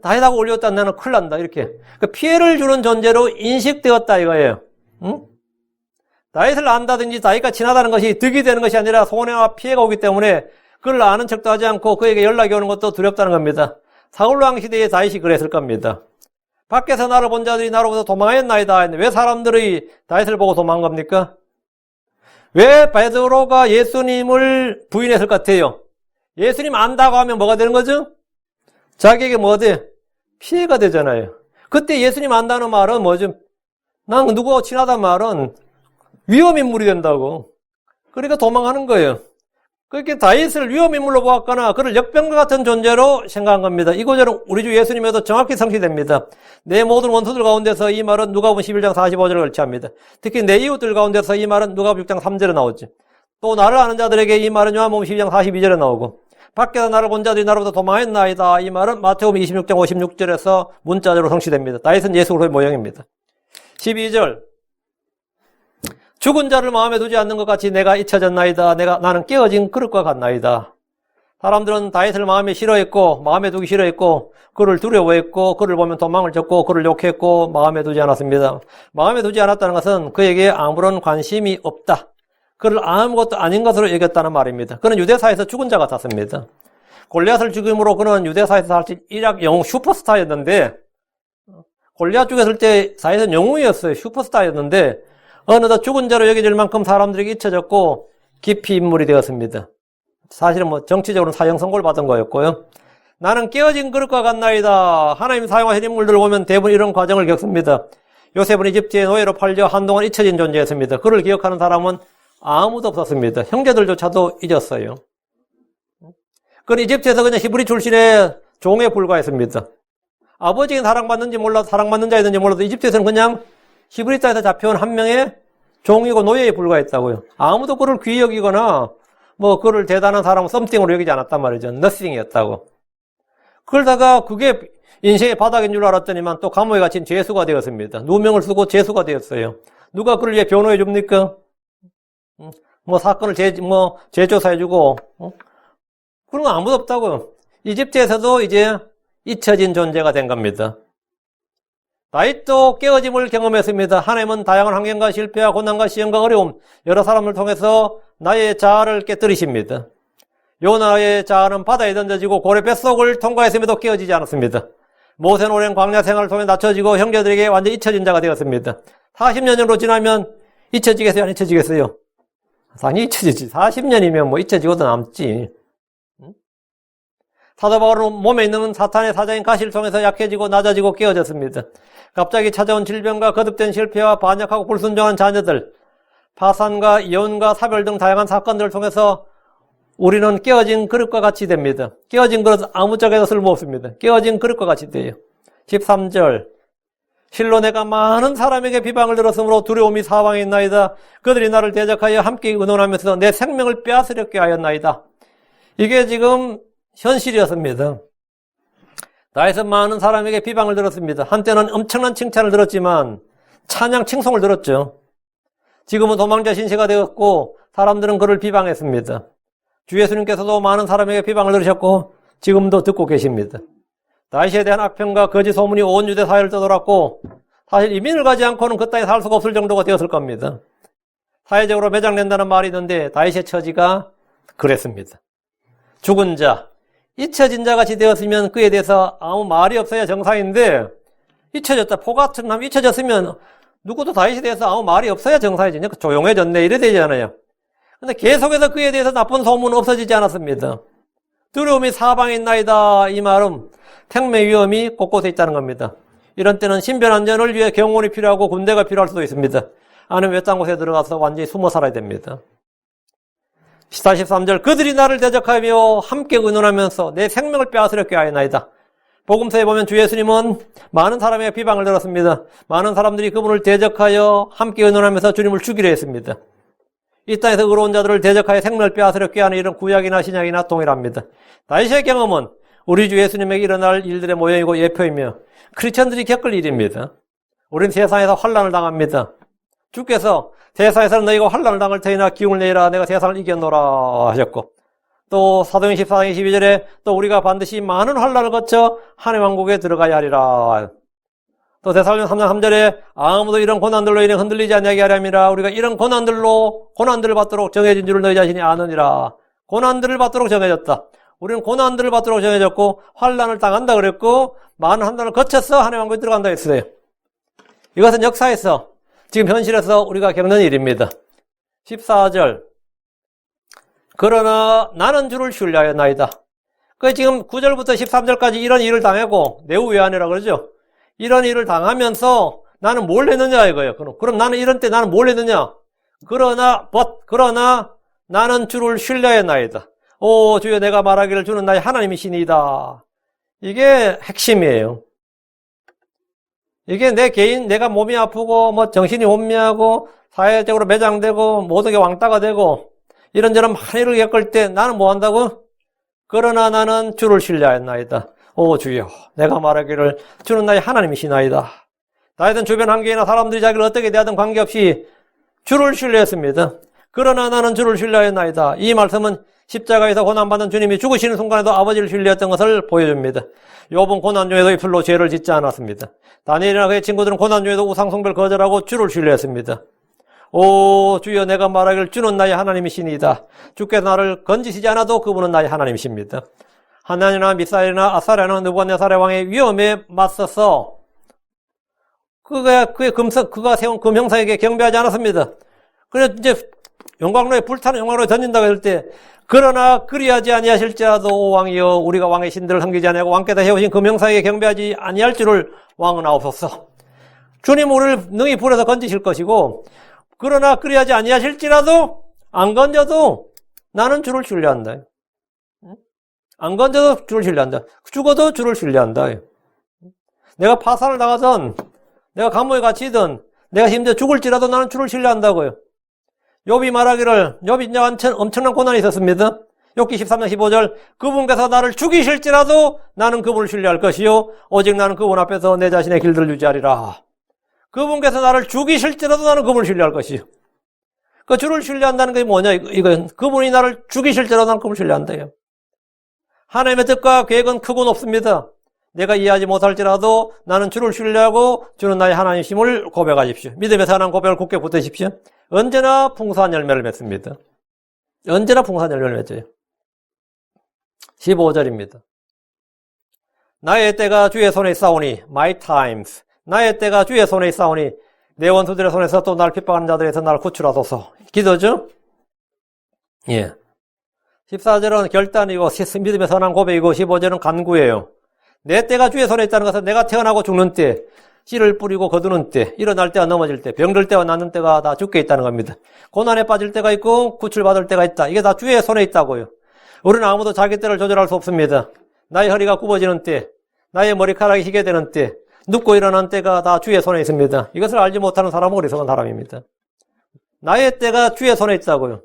다윗하고 어울렸다 나는 큰일 난다 이렇게. 피해를 주는 존재로 인식되었다 이거예요. 응? 다윗을 안다든지 다윗과 친하다는 것이 득이 되는 것이 아니라 손해와 피해가 오기 때문에 그를 아는 척도 하지 않고 그에게 연락이 오는 것도 두렵다는 겁니다. 사울왕 시대에 다윗이 그랬을 겁니다. 밖에서 나를 본 자들이 나로부터 도망하였나이다 했는데 왜 사람들이 다윗을 보고 도망한 겁니까? 왜 베드로가 예수님을 부인했을 것 같아요? 예수님 안다고 하면 뭐가 되는 거죠? 자기에게 뭐가 돼? 피해가 되잖아요. 그때 예수님 안다는 말은 뭐죠? 난 누구하고 친하단 말은 위험인물이 된다고. 그러니까 도망하는 거예요. 그렇게 다윗을 위험인물로 보았거나 그를 역병과 같은 존재로 생각한 겁니다. 이 구절은 우리 주 예수님에도 정확히 성취됩니다. 내 모든 원수들 가운데서 이 말은 누가복음 11장 45절을 걸치합니다. 특히 내 이웃들 가운데서 이 말은 누가복음 6장 3절에 나오죠. 또 나를 아는 자들에게 이 말은 요한복음 12장 42절에 나오고 밖에서 나를 본 자들이 나로부터 도망했나이다. 이 말은 마태복음 26장 56절에서 문자적으로 성취됩니다. 다윗은 예수 그리스도의 모형입니다. 12절 죽은 자를 마음에 두지 않는 것 같이 내가 잊혀졌나이다. 나는 깨어진 그릇과 같나이다. 사람들은 다윗을 마음에 싫어했고, 마음에 두기 싫어했고, 그를 두려워했고, 그를 보면 도망을 쳤고, 그를 욕했고, 마음에 두지 않았습니다. 마음에 두지 않았다는 것은 그에게 아무런 관심이 없다. 그를 아무것도 아닌 것으로 여겼다는 말입니다. 그는 유대사에서 죽은 자 같았습니다. 골리앗을 죽임으로 그는 유대사에서 사실 일약 영웅 슈퍼스타였는데, 골리앗 죽였을 때 사실은 영웅이었어요. 슈퍼스타였는데, 어느덧 죽은 자로 여겨질 만큼 사람들에게 잊혀졌고, 깊이 인물이 되었습니다. 사실은 뭐 정치적으로는 사형 선고를 받은 거였고요. 나는 깨어진 그릇과 같나이다. 하나님 사용하신 인물들을 보면 대부분 이런 과정을 겪습니다. 요셉은 이집트의 노예로 팔려 한동안 잊혀진 존재였습니다. 그를 기억하는 사람은 아무도 없었습니다. 형제들조차도 잊었어요. 그는 이집트에서 그냥 히브리 출신의 종에 불과했습니다. 아버지에게 사랑받는지 몰라도 사랑받는 자였는지 몰라도 이집트에서는 그냥 히브리 땅에서 잡혀온 한 명의 종이고 노예에 불과했다고요. 아무도 그를 귀히 여기거나 뭐 그를 대단한 사람 썸띵으로 여기지 않았단 말이죠. nothing이었다고. 그러다가 그게 인생의 바닥인 줄 알았더니만 또 감옥에 갇힌 죄수가 되었습니다. 누명을 쓰고 죄수가 되었어요. 누가 그를 위해 변호해 줍니까? 뭐 사건을 재조사해주고 그런 건 아무도 없다고요. 이집트에서도 이제 잊혀진 존재가 된 겁니다. 다윗도 깨어짐을 경험했습니다. 하나님은 다양한 환경과 실패와 고난과 시험과 어려움, 여러 사람을 통해서 나의 자아를 깨뜨리십니다. 요나의 자아는 바다에 던져지고 고래 뱃속을 통과했음에도 깨어지지 않았습니다. 모세는 오랜 광야 생활을 통해 낮춰지고 형제들에게 완전히 잊혀진 자가 되었습니다. 40년 정도 지나면 잊혀지겠어요? 안 잊혀지겠어요? 당연히 잊혀지지. 40년이면 뭐 잊혀지고도 남지. 사도 바울은 몸에 있는 사탄의 사자인 가시를 통해서 약해지고 낮아지고 깨어졌습니다. 갑자기 찾아온 질병과 거듭된 실패와 반역하고 불순종한 자녀들, 파산과 이혼과 사별 등 다양한 사건들을 통해서 우리는 깨어진 그릇과 같이 됩니다. 깨어진 그릇은 아무짝에도 쓸모없습니다. 깨어진 그릇과 같이 돼요. 13절 실로 내가 많은 사람에게 비방을 들었으므로 두려움이 사방에 있나이다. 그들이 나를 대적하여 함께 의논하면서 내 생명을 빼앗으려게 하였나이다. 이게 지금 현실이었습니다. 다윗은 많은 사람에게 비방을 들었습니다. 한때는 엄청난 칭찬을 들었지만 찬양 칭송을 들었죠. 지금은 도망자 신세가 되었고 사람들은 그를 비방했습니다. 주 예수님께서도 많은 사람에게 비방을 들으셨고 지금도 듣고 계십니다. 다윗에 대한 악평과 거짓 소문이 온 유대 사회를 떠돌았고 사실 이민을 가지 않고는 그 땅에 살 수가 없을 정도가 되었을 겁니다. 사회적으로 매장된다는 말이 있는데 다윗의 처지가 그랬습니다. 죽은 자, 잊혀진 자같이 되었으면 그에 대해서 아무 말이 없어야 정상인데 잊혀졌다. 포 같은 놈 잊혀졌으면 누구도 다윗에 대해서 아무 말이 없어야 정상이지. 조용해졌네 이래 되잖아요. 근데 계속해서 그에 대해서 나쁜 소문은 없어지지 않았습니다. 두려움이 사방에 있나이다. 이 말은 생명 위험이 곳곳에 있다는 겁니다. 이런 때는 신변 안전을 위해 경호원이 필요하고 군대가 필요할 수도 있습니다. 아니면 외딴 곳에 들어가서 완전히 숨어 살아야 됩니다. 13절 그들이 나를 대적하며 함께 의논하면서 내 생명을 빼앗으려게 하였나이다. 복음서에 보면 주 예수님은 많은 사람에게 비방을 들었습니다. 많은 사람들이 그분을 대적하여 함께 의논하면서 주님을 죽이려 했습니다. 이 땅에서 의로운 자들을 대적하여 생명을 빼앗으려게 하는 일은 구약이나 신약이나 동일합니다. 다윗의 경험은 우리 주 예수님에게 일어날 일들의 모형이고 예표이며 크리스천들이 겪을 일입니다. 우린 세상에서 환난을 당합니다. 주께서 세상에서는 너희가 환난을 당할 터이나 기운을 내라 내가 세상을 이겼노라 하셨고 또 사도행 14장 22절에 또 우리가 반드시 많은 환난을 거쳐 하나님 왕국에 들어가야 하리라. 또 데살로니가 3장 3절에 아무도 이런 고난들로 인해 흔들리지 않게 하려니라. 우리가 이런 고난들을 받도록 정해진 줄을 너희 자신이 아느니라. 고난들을 받도록 정해졌다. 우리는 고난들을 받도록 정해졌고 환난을 당한다 그랬고 많은 환난을 거쳐서 하나님 왕국에 들어간다 했어요. 이것은 역사에서 지금 현실에서 우리가 겪는 일입니다. 14절 그러나 나는 주를 신뢰하였나이다. 그 지금 9절부터 13절까지 이런 일을 당하고 내후외환이라고 그러죠. 이런 일을 당하면서 나는 뭘 했느냐 이거예요. 그럼 나는 이런 때 나는 뭘 했느냐? 그러나 나는 주를 신뢰하였나이다. 오 주여 내가 말하기를 주는 나의 하나님이시니이다. 이게 핵심이에요. 이게 내가 몸이 아프고 정신이 혼미하고 사회적으로 매장되고 모든 게 왕따가 되고 이런저런 많은 일을 겪을 때 나는 뭐 한다고? 그러나 나는 주를 신뢰하였나이다. 오 주여 내가 말하기를 주는 나의 하나님이시나이다. 다윗은 주변 환경이나 사람들이 자기를 어떻게 대하든 관계없이 주를 신뢰했습니다. 그러나 나는 주를 신뢰하였나이다. 이 말씀은 십자가에서 고난받는 주님이 죽으시는 순간에도 아버지를 신뢰했던 것을 보여줍니다. 욥은 고난 중에도 입술로 죄를 짓지 않았습니다. 다니엘이나 그의 친구들은 고난 중에도 우상숭배를 거절하고 주를 신뢰했습니다. 오 주여 내가 말하기를 주는 나의 하나님이시니이다. 주께서 나를 건지시지 않아도 그분은 나의 하나님이십니다. 하나님이나 미사엘이나 아사랴는 느부갓네살의 왕의 위험에 맞서서 그가 세운 금형상에게 경배하지 않았습니다. 그래서 이제 영광로에 불타는 영광로에 던진다고 할 때 그러나 그리하지 아니하실지라도 오 왕이여 우리가 왕의 신들을 섬기지 아니하고 왕께서 해오신 금형상에게 경배하지 아니할 줄을 왕은 아옵소서. 주님 우리를 능히 불에서 건지실 것이고 그러나 그리하지 아니하실지라도 안 건져도 나는 주를 신뢰한다. 안 건져도 주를 신뢰한다. 죽어도 주를 신뢰한다. 내가 파산을 당하든 내가 감옥에 갇히든 내가 힘들어 죽을지라도 나는 주를 신뢰한다고요. 욥이 말하기를 욥이 엄청난 고난이 있었습니다. 욥기 13장 15절 그분께서 나를 죽이실지라도 나는 그분을 신뢰할 것이요 오직 나는 그분 앞에서 내 자신의 길들을 유지하리라. 그분께서 나를 죽이실지라도 나는 그분을 신뢰할 것이요. 그 주를 신뢰한다는 게 뭐냐 이거 그분이 나를 죽이실지라도 나는 그분을 신뢰한다요. 하나님의 뜻과 계획은 크고 높습니다. 내가 이해하지 못할지라도 나는 주를 신뢰하고 주는 나의 하나님이심을 고백하십시오. 믿음의 선한 고백을 굳게 붙드십시오. 언제나 풍성한 열매를 맺습니다. 언제나 풍성한 열매를 맺어요. 15절입니다. 나의 때가 주의 손에 있사오니 my times 나의 때가 주의 손에 있사오니 내 원수들의 손에서 또 나를 핍박하는 자들에서 나를 구출하소서. 기도죠? 예. 14절은 결단이고 믿음의 선한 고백이고 15절은 간구예요. 내 때가 주의 손에 있다는 것은 내가 태어나고 죽는 때, 씨를 뿌리고 거두는 때, 일어날 때와 넘어질 때, 병들 때와 낫는 때가 다 주께 있다는 겁니다. 고난에 빠질 때가 있고 구출받을 때가 있다. 이게 다 주의 손에 있다고요. 우리는 아무도 자기 때를 조절할 수 없습니다. 나의 허리가 굽어지는 때, 나의 머리카락이 희게 되는 때, 눕고 일어난 때가 다 주의 손에 있습니다. 이것을 알지 못하는 사람은 어리석은 사람입니다. 나의 때가 주의 손에 있다고요.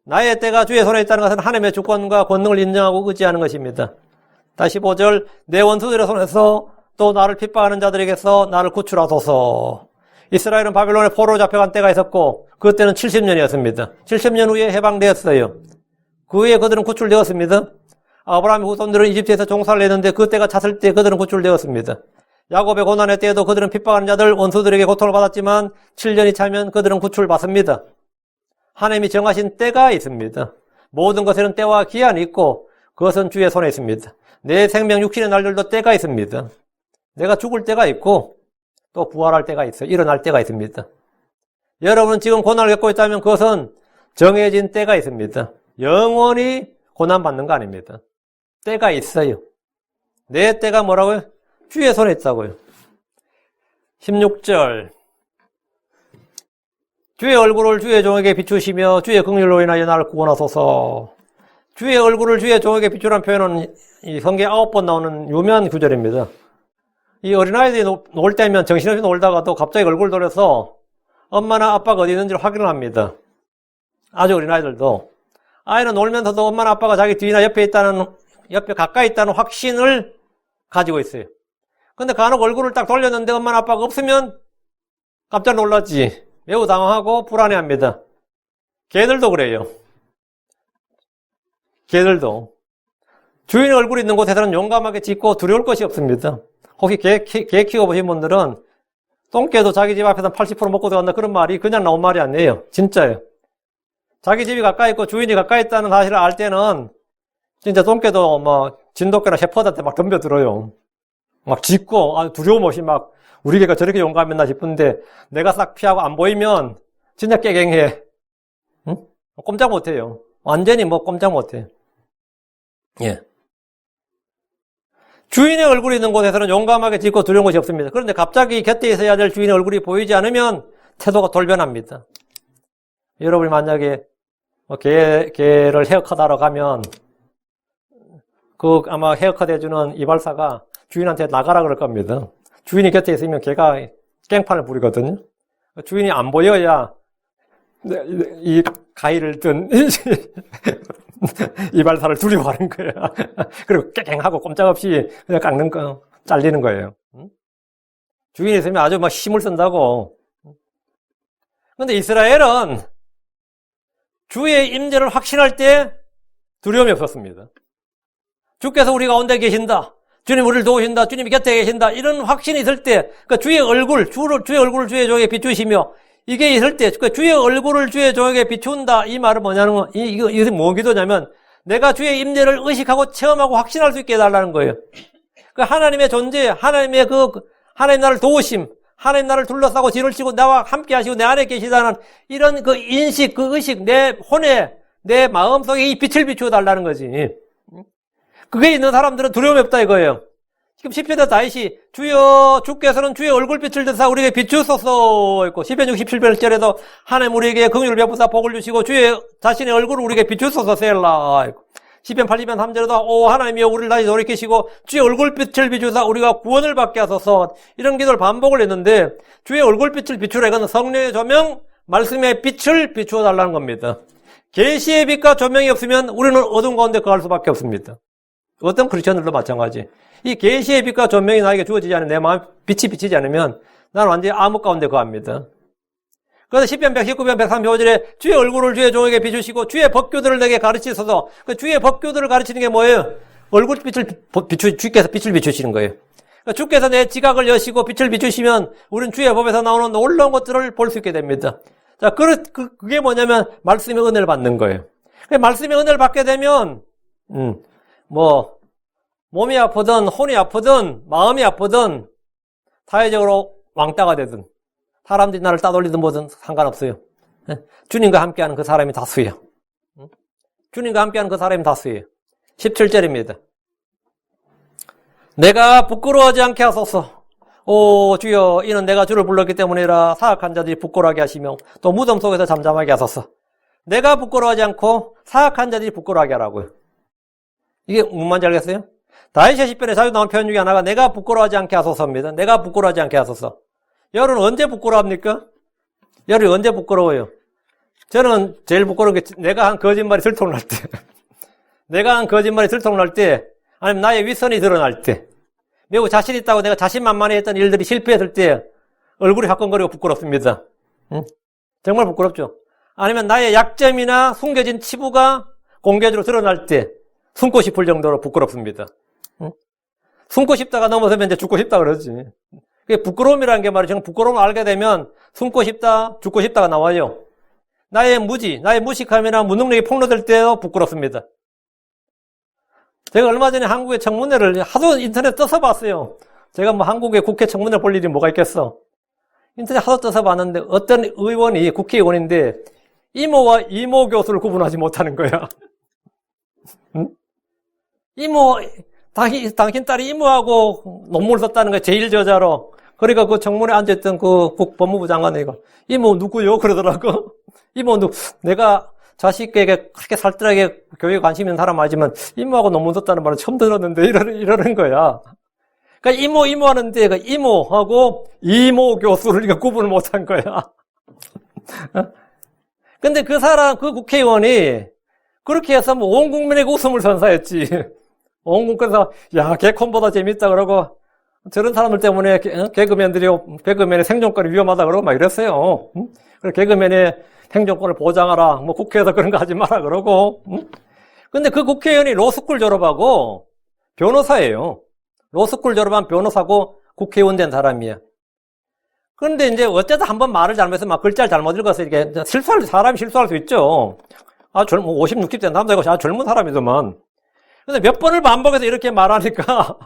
나의 때가 주의 손에 있다는 것은 하나님의 주권과 권능을 인정하고 의지하는 것입니다. 다시 15절 내 원수들의 손에서 또 나를 핍박하는 자들에게서 나를 구출하소서. 이스라엘은 바벨론에 포로로 잡혀간 때가 있었고 그때는 70년이었습니다. 70년 후에 해방되었어요. 그 후에 그들은 구출되었습니다. 아브라함의 후손들은 이집트에서 종살을 했는데 그때가 찼을 때 그들은 구출되었습니다. 야곱의 고난의 때에도 그들은 핍박하는 자들 원수들에게 고통을 받았지만 7년이 차면 그들은 구출받습니다. 하나님이 정하신 때가 있습니다. 모든 것에는 때와 기한이 있고 그것은 주의 손에 있습니다. 내 생명 육신의 날들도 때가 있습니다. 내가 죽을 때가 있고 또 부활할 때가 있어요. 일어날 때가 있습니다. 여러분은 지금 고난을 겪고 있다면 그것은 정해진 때가 있습니다. 영원히 고난받는 거 아닙니다. 때가 있어요. 내 때가 뭐라고요? 주의 손에 있다고요. 16절 주의 얼굴을 주의 종에게 비추시며 주의 긍휼로 인하여 나를 구원하소서. 주의 얼굴을 주의 종에게 비추라는 표현은 이 성경에 9번 나오는 유명한 구절입니다. 이 어린아이들이 놀 때면 정신없이 놀다가도 갑자기 얼굴 돌려서 엄마나 아빠가 어디 있는지를 확인을 합니다. 아주 어린아이들도. 아이는 놀면서도 엄마나 아빠가 자기 뒤나 옆에 가까이 있다는 확신을 가지고 있어요. 근데 간혹 얼굴을 딱 돌렸는데 엄마나 아빠가 없으면 깜짝 놀랐지. 매우 당황하고 불안해합니다. 개들도 그래요. 개들도. 주인의 얼굴이 있는 곳에서는 용감하게 짖고 두려울 것이 없습니다. 혹시 개 키워보신 분들은 똥개도 자기 집 앞에서 80% 먹고 들어간다 그런 말이 그냥 나온 말이 아니에요. 진짜예요. 자기 집이 가까이 있고 주인이 가까이 있다는 사실을 알 때는 진짜 똥개도 막 진돗개나 셰퍼드한테 막 덤벼들어요. 막 짖고 두려움 없이 막 우리 개가 저렇게 용감했나 싶은데 내가 싹 피하고 안 보이면 진짜 깨갱해. 응? 꼼짝 못해요. 완전히 꼼짝 못해요. 예. 주인의 얼굴이 있는 곳에서는 용감하게 짖고 두려운 것이 없습니다. 그런데 갑자기 곁에 있어야 될 주인의 얼굴이 보이지 않으면 태도가 돌변합니다. 여러분이 만약에 개를 헤어컷하러 가면 아마 헤어컷 해주는 이발사가 주인한테 나가라 그럴 겁니다. 주인이 곁에 있으면 개가 깽판을 부리거든요. 주인이 안 보여야 이 가위를 든 이발사를 두려워하는 거예요. 그리고 깨갱하고 꼼짝없이 그냥 잘리는 거예요. 주인이 있으면 아주 막 힘을 쓴다고. 근데 이스라엘은 주의 임재를 확신할 때 두려움이 없었습니다. 주께서 우리 가운데 계신다. 주님 우리를 도우신다. 주님이 곁에 계신다. 이런 확신이 있을 때, 그러니까 주의 얼굴을 주의 종에게 비추시며, 이게 있을 때, 그러니까 주의 얼굴을 주의 종에게 비춘다. 이 말은 뭐냐는 거, 이것이 뭐 기도냐면, 내가 주의 임재를 의식하고 체험하고 확신할 수 있게 해달라는 거예요. 그 하나님의 존재, 하나님 나를 도우심, 하나님 나를 둘러싸고 뒤를 치고 나와 함께 하시고 내 안에 계시다는 이런 그 인식, 그 의식, 내 혼에, 내 마음속에 이 빛을 비추어 달라는 거지. 그게 있는 사람들은 두려움이 없다 이거예요. 지금 시편에서 다윗이 주여 주께서는 주의 얼굴빛을 드사 우리에게 비추소서 있고 시편 67편절에도 하나님 우리에게 긍휼을 베푸사 복을 주시고 주의 자신의 얼굴을 우리에게 비추소서 셀라 있고 시편 80편 3절에도 오 하나님이여 우리를 다시 돌이키시고 주의 얼굴빛을 비추사 우리가 구원을 받게 하소서 이런 기도를 반복을 했는데 주의 얼굴빛을 비추라 이건 성령의 조명 말씀의 빛을 비추어 달라는 겁니다. 계시의 빛과 조명이 없으면 우리는 어둠 가운데 거할 수밖에 없습니다. 어떤 크리스천들도 마찬가지. 이 계시의 빛과 조명이 나에게 주어지지 않으면 내 마음 빛이 비치지 않으면 나는 완전히 암흑 가운데 거합니다. 그래서 시편 119편 135절에 주의 얼굴을 주의 종에게 비추시고 주의 법규들을 내게 가르치소서. 그 주의 법규들을 가르치는 게 뭐예요? 얼굴빛을 주께서 빛을 비추시는 거예요. 그러니까 주께서 내 지각을 여시고 빛을 비추시면 우리는 주의 법에서 나오는 놀라운 것들을 볼 수 있게 됩니다. 자, 그게 뭐냐면 말씀의 은혜를 받는 거예요. 말씀의 은혜를 받게 되면 몸이 아프든, 혼이 아프든, 마음이 아프든, 사회적으로 왕따가 되든, 사람들이 나를 따돌리든 뭐든 상관없어요. 주님과 함께하는 그 사람이 다수예요. 주님과 함께하는 그 사람이 다수예요. 17절입니다. 내가 부끄러워하지 않게 하소서. 오, 주여, 이는 내가 주를 불렀기 때문이라 사악한 자들이 부끄러워하게 하시며, 또 무덤 속에서 잠잠하게 하소서. 내가 부끄러워하지 않고 사악한 자들이 부끄러워하게 하라고요. 이게 무슨 말인지 알겠어요? 다윗의 시편에 자주 나온 표현 중에 하나가 내가 부끄러워하지 않게 하소서입니다. 내가 부끄러워하지 않게 하소서. 여러분 언제 부끄러워합니까? 여러분 언제 부끄러워요? 저는 제일 부끄러운 게 내가 한 거짓말이 들통날 때 내가 한 거짓말이 들통날 때 아니면 나의 위선이 드러날 때 매우 자신 있다고 내가 자신만만해 했던 일들이 실패했을 때 얼굴이 화끈거리고 부끄럽습니다. 정말 부끄럽죠. 아니면 나의 약점이나 숨겨진 치부가 공개적으로 드러날 때 숨고 싶을 정도로 부끄럽습니다. 숨고 싶다가 넘어서면 이제 죽고 싶다 그러지. 그게 부끄러움이라는 게 말이죠. 정말 부끄러움을 알게 되면 숨고 싶다, 죽고 싶다가 나와요. 나의 나의 무식함이나 무능력이 폭로될 때도 부끄럽습니다. 제가 얼마 전에 한국의 청문회를 하도 인터넷 떠서 봤어요. 제가 뭐 한국의 국회 청문회 볼 일이 뭐가 있겠어. 인터넷 하도 떠서 봤는데 어떤 의원이 국회의원인데 이모와 이모 교수를 구분하지 못하는 거야. 당신 딸이 이모하고 논문을 썼다는 거야. 제1저자로. 그러니까 그 청문회에 앉아있던 그 법무부 장관이 이모 누구요? 그러더라고. 이모 내가 자식에게 그렇게 살뜰하게 교육에 관심 있는 사람 알지만 이모하고 논문 썼다는 말은 처음 들었는데 이러는 거야. 그러니까 이모 하는데 그 이모하고 이모 교수를 구분을 못한 거야. 근데 그 국회의원이 그렇게 해서 뭐 온 국민에게 웃음을 선사했지. 온 국민에서 야 개콘보다 재밌다 그러고 저런 사람들 때문에 개그맨의 생존권이 위험하다 그러고 막 이랬어요. 그래서 개그맨의 생존권을 보장하라. 뭐 국회에서 그런 거 하지 마라 그러고. 근데 그 국회의원이 로스쿨 졸업하고 변호사예요. 로스쿨 졸업한 변호사고 국회의원 된 사람이야. 그런데 이제 어쩌다 한번 말을 잘못해서 막 글자를 잘못 읽어서 이렇게 사람이 실수할 수 있죠. 50, 60대 된 남자고 젊은 사람이더만. 근데 몇 번을 반복해서 이렇게 말하니까,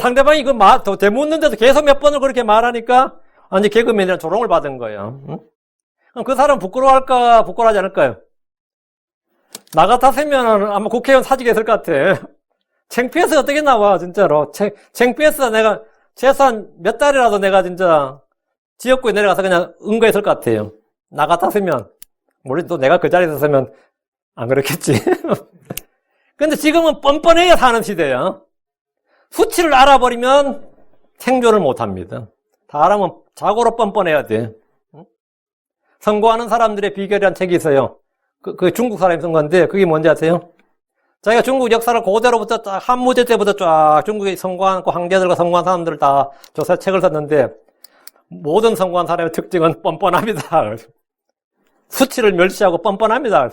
상대방이 더 되묻는데도 계속 몇 번을 그렇게 말하니까, 완전 개그맨이랑 조롱을 받은 거예요. 그럼 그 사람 부끄러워할까, 부끄러워하지 않을까요? 나 같았으면 아마 국회의원 사직했을 것 같아. 창피해서 어떻게 나와, 진짜로. 창피해서 내가, 최소한 몇 달이라도 내가 진짜 지역구에 내려가서 그냥 응거했을 것 같아요. 나 같았으면. 물론 또 내가 그 자리에 있었으면 안 그랬겠지. 근데 지금은 뻔뻔해야 사는 시대야. 수치를 알아버리면 생존을 못합니다. 사람은 자고로 뻔뻔해야 돼. 선고하는 사람들의 비결이라는 책이 있어요. 그 중국 사람이 쓴 건데 그게 뭔지 아세요? 자기가 중국 역사를 그대로부터 한무제 때부터 쫙 중국에 선고한 황제들과 선고한 사람들을 다 조사 책을 썼는데 모든 선고한 사람의 특징은 뻔뻔합니다. 수치를 멸시하고 뻔뻔합니다.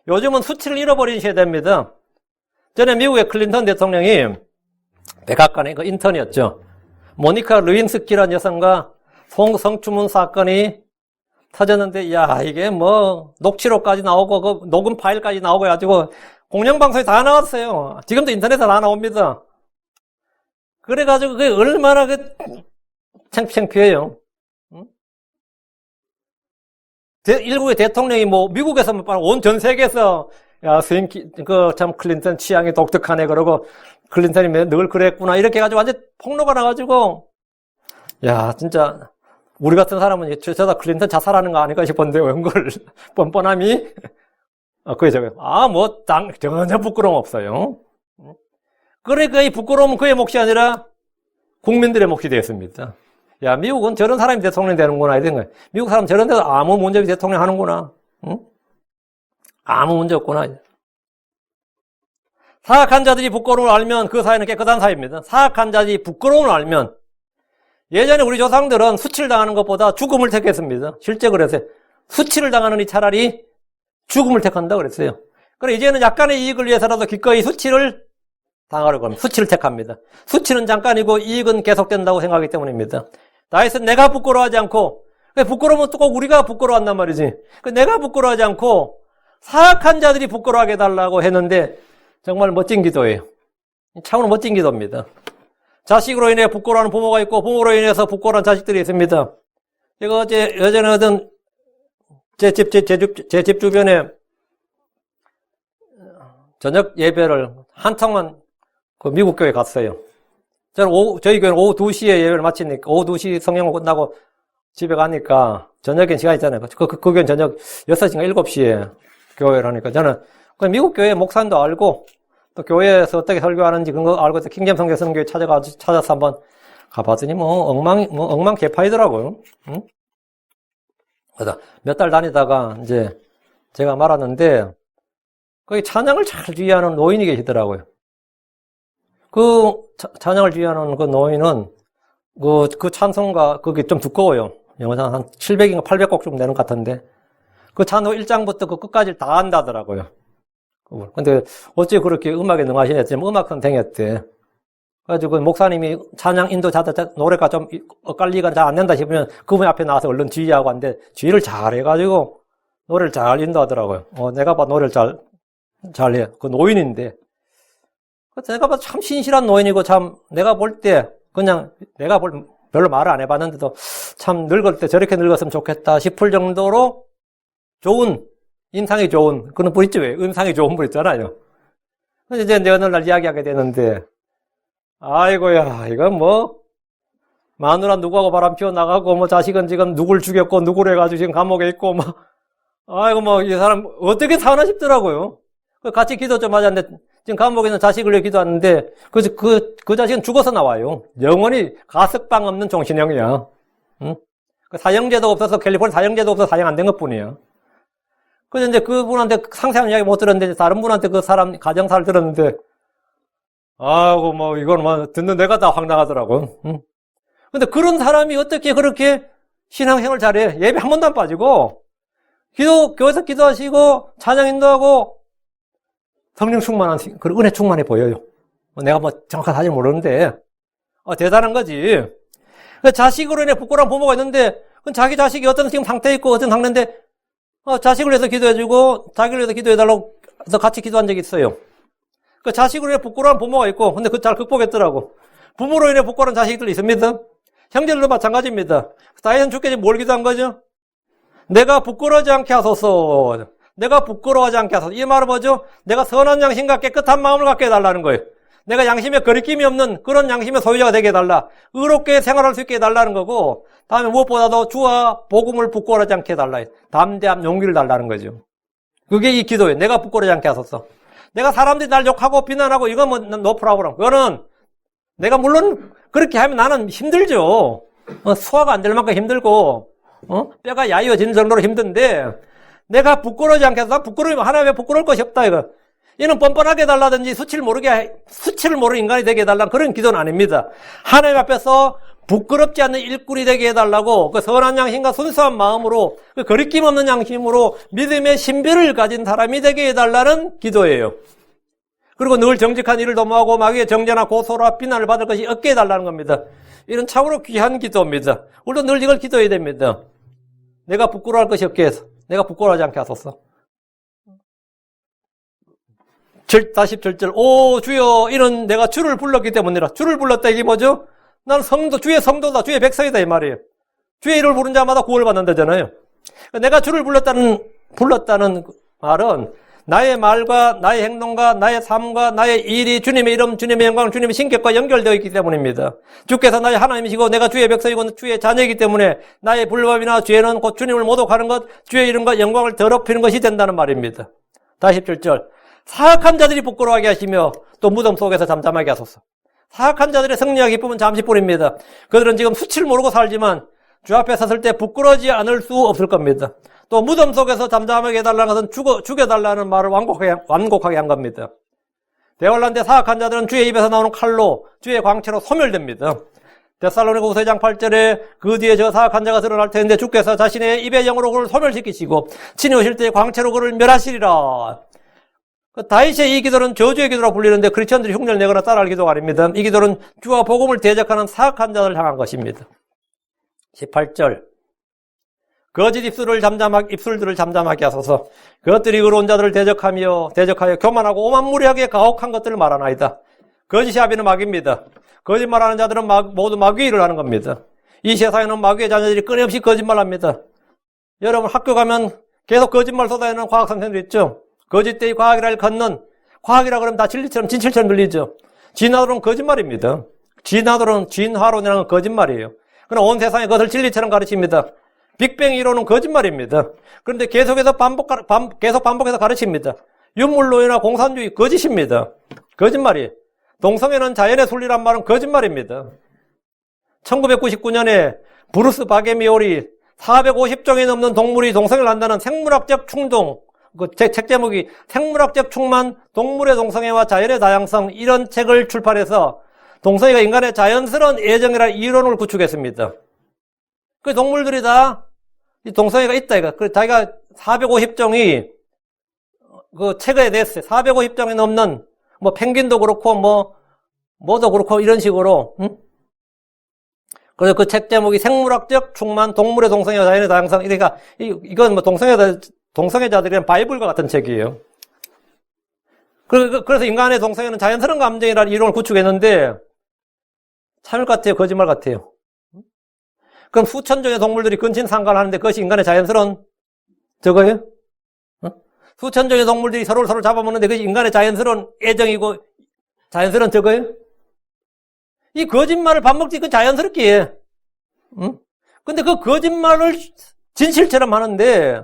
요즘은 수치를 잃어버리셔야 됩니다. 전에 미국의 클린턴 대통령이 백악관의 그 인턴이었죠. 모니카 루인스키라는 여성과 성추문 사건이 터졌는데, 야, 이게 뭐, 녹취록까지 나오고, 그 녹음 파일까지 나오고 해가지고, 공영방송에 다 나왔어요. 지금도 인터넷에 다 나옵니다. 그래가지고, 그게 얼마나 창피해요. 응? 일국의 대통령이 뭐, 미국에서만 온 전 세계에서, 야, 참 클린턴 취향이 독특하네. 그러고, 클린턴이 늘 그랬구나. 이렇게 해가지고 완전 폭로가 나가지고, 야, 진짜, 우리 같은 사람은 저다 클린턴 자살하는 거 아닐까 싶었는데, 웬걸, 뻔뻔함이? 그게 저거요. 전혀 부끄러움 없어요. 그래, 그 부끄러움은 그의 몫이 아니라 국민들의 몫이 되었습니다. 야, 미국은 저런 사람이 대통령 되는구나, 이런 거예요. 미국 사람 저런 데도 아무 문제 없이 대통령 하는구나. 응? 아무 문제 없구나. 사악한 자들이 부끄러움을 알면 그 사회는 깨끗한 사회입니다. 사악한 자들이 부끄러움을 알면, 예전에 우리 조상들은 수치를 당하는 것보다 죽음을 택했습니다. 실제 그랬어요. 수치를 당하느니 차라리 죽음을 택한다 그랬어요. 그래, 이제는 약간의 이익을 위해서라도 기꺼이 수치를 당하려고 합니다. 수치를 택합니다. 수치는 잠깐이고 이익은 계속된다고 생각하기 때문입니다. 나에서 내가 부끄러워하지 않고, 부끄러우면 또 꼭 우리가 부끄러워한단 말이지. 내가 부끄러워하지 않고 사악한 자들이 부끄러워하게 해달라고 했는데, 정말 멋진 기도예요. 참으로 멋진 기도입니다. 자식으로 인해 부끄러워하는 부모가 있고, 부모로 인해서 부끄러워하는 자식들이 있습니다. 제가 예전에 어떤 제 집 주변에 저녁 예배를 한창만 그 미국 교회 갔어요. 저희 교회는 오후 2시에 예배를 마치니까, 오후 2시 성령을 끝나고 집에 가니까, 저녁엔 시간 있잖아요. 그 교회는 저녁 6시인가 7시에 교회를 하니까, 저는 미국 교회 목사님도 알고, 또 교회에서 어떻게 설교하는지 그런 거 알고, 킹잼 성경 쓰는 교회 찾아서 한번 가봤더니, 엉망 개파이더라고요. 응? 그래서 몇 달 다니다가 이제 제가 말았는데, 거기 찬양을 잘 주의하는 노인이 계시더라고요. 그 찬양을 주의하는 그 노인은 그 찬송가 그게 좀 두꺼워요. 영어상 한 700인가 800곡 좀 되는 것 같은데, 그 찬송 1장부터 그 끝까지 다 한다더라고요. 근데 어째 그렇게 음악에 능하시냐 했더니 음악 선생이었대. 그래가지고 그 목사님이 찬양 인도 노래가 좀 엇갈리가 잘 안 된다 싶으면 그분 앞에 나와서 얼른 지휘하고 하는데, 지휘를 잘 해가지고 노래를 잘 인도하더라고요. 내가 봐 노래를 잘해. 그 노인인데. 내가 봐도 참 신실한 노인이고, 참, 내가 볼 때, 별로 말을 안 해봤는데도, 참 늙을 때 저렇게 늙었으면 좋겠다 싶을 정도로 인상이 좋은, 그런 분 있죠, 왜? 인상이 좋은 분 있잖아요. 그래서 이제 어느 날 이야기하게 되는데, 아이고야, 이건 뭐, 마누라 누구하고 바람 피워나가고, 자식은 지금 누굴 죽였고, 누구를 해가지고 지금 감옥에 있고, 아이고, 이 사람 어떻게 사나 싶더라고요. 같이 기도 좀 하자는데, 지금 감옥에 있는 자식을 위해 기도하는데, 그 자식은 죽어서 나와요. 영원히 가석방 없는 종신형이야. 응? 사형제도 없어서, 캘리포니아 사형제도 없어서 사형 안 된 것 뿐이야. 그래서 이제 그분한테 상세한 이야기 못 들었는데, 다른 분한테 그 사람 가정사를 들었는데, 아이고, 이건 듣는 내가 다 황당하더라고. 응? 근데 그런 사람이 어떻게 그렇게 신앙생활 잘해? 예배 한 번도 안 빠지고, 교회에서 기도하시고, 찬양 인도하고, 성령 충만한, 그리고 은혜 충만해 보여요. 내가 정확한 사실 모르는데, 대단한 거지. 자식으로 인해 부끄러운 부모가 있는데, 자기 자식이 어떤 지금 상태에 있고, 어떤 상태인데, 자식을 위해서 기도해주고, 자기를 위해서 기도해달라고 해서 같이 기도한 적이 있어요. 자식으로 인해 부끄러운 부모가 있고, 근데 잘 극복했더라고. 부모로 인해 부끄러운 자식들이 있습니다. 형제들도 마찬가지입니다. 다윗은 주께 뭘 기도한 거죠? 내가 부끄러워하지 않게 하소서. 내가 부끄러워하지 않게 하소서. 이 말은 뭐죠? 내가 선한 양심과 깨끗한 마음을 갖게 해달라는 거예요. 내가 양심에 거리낌이 없는 그런 양심의 소유자가 되게 해달라. 의롭게 생활할 수 있게 해달라는 거고, 다음에 무엇보다도 주와 복음을 부끄러워하지 않게 해달라. 담대함, 용기를 달라는 거죠. 그게 이 기도예요. 내가 부끄러워하지 않게 하소서. 내가 사람들이 날 욕하고 비난하고 이건 no problem. 그거는 내가 물론 그렇게 하면 나는 힘들죠. 소화가 안 될 만큼 힘들고, 뼈가 야위어지는 정도로 힘든데, 내가 부끄러워하지 않게 해서 부끄러우면 하나님의 부끄러울 것이 없다, 이거. 이는 뻔뻔하게 해달라든지 수치를 모르는 인간이 되게 해달라는 그런 기도는 아닙니다. 하나님 앞에서 부끄럽지 않는 일꾼이 되게 해달라고 그 선한 양심과 순수한 마음으로 그 거리낌 없는 양심으로 믿음의 신비를 가진 사람이 되게 해달라는 기도예요. 그리고 늘 정직한 일을 도모하고 마귀의 정죄나 고소라 비난을 받을 것이 없게 해달라는 겁니다. 이런 참으로 귀한 기도입니다. 우리도 늘 이걸 기도해야 됩니다. 내가 부끄러워할 것이 없게 해서, 내가 부끄러워하지 않게 하소서. 47절, 오 주여, 이는 내가 주를 불렀기 때문이라. 주를 불렀다, 이게 뭐죠? 난 주의 성도다, 주의 백성이다, 이 말이에요. 주의 이름을 부른 자마다 구원을 받는다잖아요. 내가 주를 불렀다는 말은 나의 말과 나의 행동과 나의 삶과 나의 일이 주님의 이름, 주님의 영광, 주님의 신격과 연결되어 있기 때문입니다. 주께서 나의 하나님이시고 내가 주의 백성이고 주의 자녀이기 때문에 나의 불법이나 죄는 곧 주님을 모독하는 것, 주의 이름과 영광을 더럽히는 것이 된다는 말입니다. 47절, 사악한 자들이 부끄러워하게 하시며 또 무덤 속에서 잠잠하게 하소서. 사악한 자들의 승리와 기쁨은 잠시뿐입니다. 그들은 지금 수치를 모르고 살지만 주 앞에 섰을 때 부끄러워하지 않을 수 없을 겁니다. 또 무덤 속에서 잠잠하게 해달라는 것은 죽여달라는 말을 완곡하게 한 겁니다. 대환란 때 사악한 자들은 주의 입에서 나오는 칼로 주의 광채로 소멸됩니다. 데살로니가후서 2장 8절에 그 뒤에 저 사악한 자가 드러날 텐데 주께서 자신의 입의 영으로 그를 소멸시키시고 친히 오실 때 광채로 그를 멸하시리라. 다윗의 이 기도는 저주의 기도라 불리는데 크리스천들이 흉내를 내거나 따라할 기도가 아닙니다. 이 기도는 주와 복음을 대적하는 사악한 자를 향한 것입니다. 18절, 거짓 입술들을 잠잠하게 하소서. 그것들이 의로운 자들을 대적하여 교만하고 오만무리하게 가혹한 것들을 말하나이다. 거짓이 아비는 마귀입니다. 거짓말하는 자들은 모두 마귀의 일을 하는 겁니다. 이 세상에는 마귀의 자녀들이 끊임없이 거짓말합니다. 여러분 학교 가면 계속 거짓말 쏟아내는 과학 선생님들 있죠. 거짓되이 과학이라를 걷는, 과학이라 그러면 다 진실처럼 들리죠. 진화론은 거짓말입니다. 진화론이라는 건 거짓말이에요. 그러나 온 세상에 그것을 진리처럼 가르칩니다. 빅뱅 이론은 거짓말입니다. 그런데 계속 반복해서 가르칩니다. 윤물론이나 공산주의 거짓입니다. 거짓말이에요. 동성애는 자연의 순리란 말은 거짓말입니다. 1999년에 브루스 바게미올이 450종이 넘는 동물이 동성애를 한다는 생물학적 충동, 그 책 제목이 생물학적 충만, 동물의 동성애와 자연의 다양성, 이런 책을 출판해서 동성애가 인간의 자연스러운 애정이라는 이론을 구축했습니다. 그 동물들이 다 동성애가 있다 이거. 그 자기가 450종이 그 책에 냈어요. 450종이 넘는 뭐 펭귄도 그렇고 뭐도 그렇고 이런 식으로. 그래서 그 책 제목이 생물학적 충만, 동물의 동성애와 자연의 다양성. 그러니까 이건 뭐 동성애자들이란 바이블과 같은 책이에요. 그래서 인간의 동성애는 자연스러운 감정이라는 이론을 구축했는데 참을 같아요, 거짓말 같아요. 그럼 수천 종의 동물들이 근친상간을 하는데 그것이 인간의 자연스러운 저거예요? 수천 종의 동물들이 서로를 잡아먹는데 그것이 인간의 자연스러운 애정이고 자연스러운 저거예요? 이 거짓말을 밥 먹지 그 자연스럽게 해. 근데 그 거짓말을 진실처럼 하는데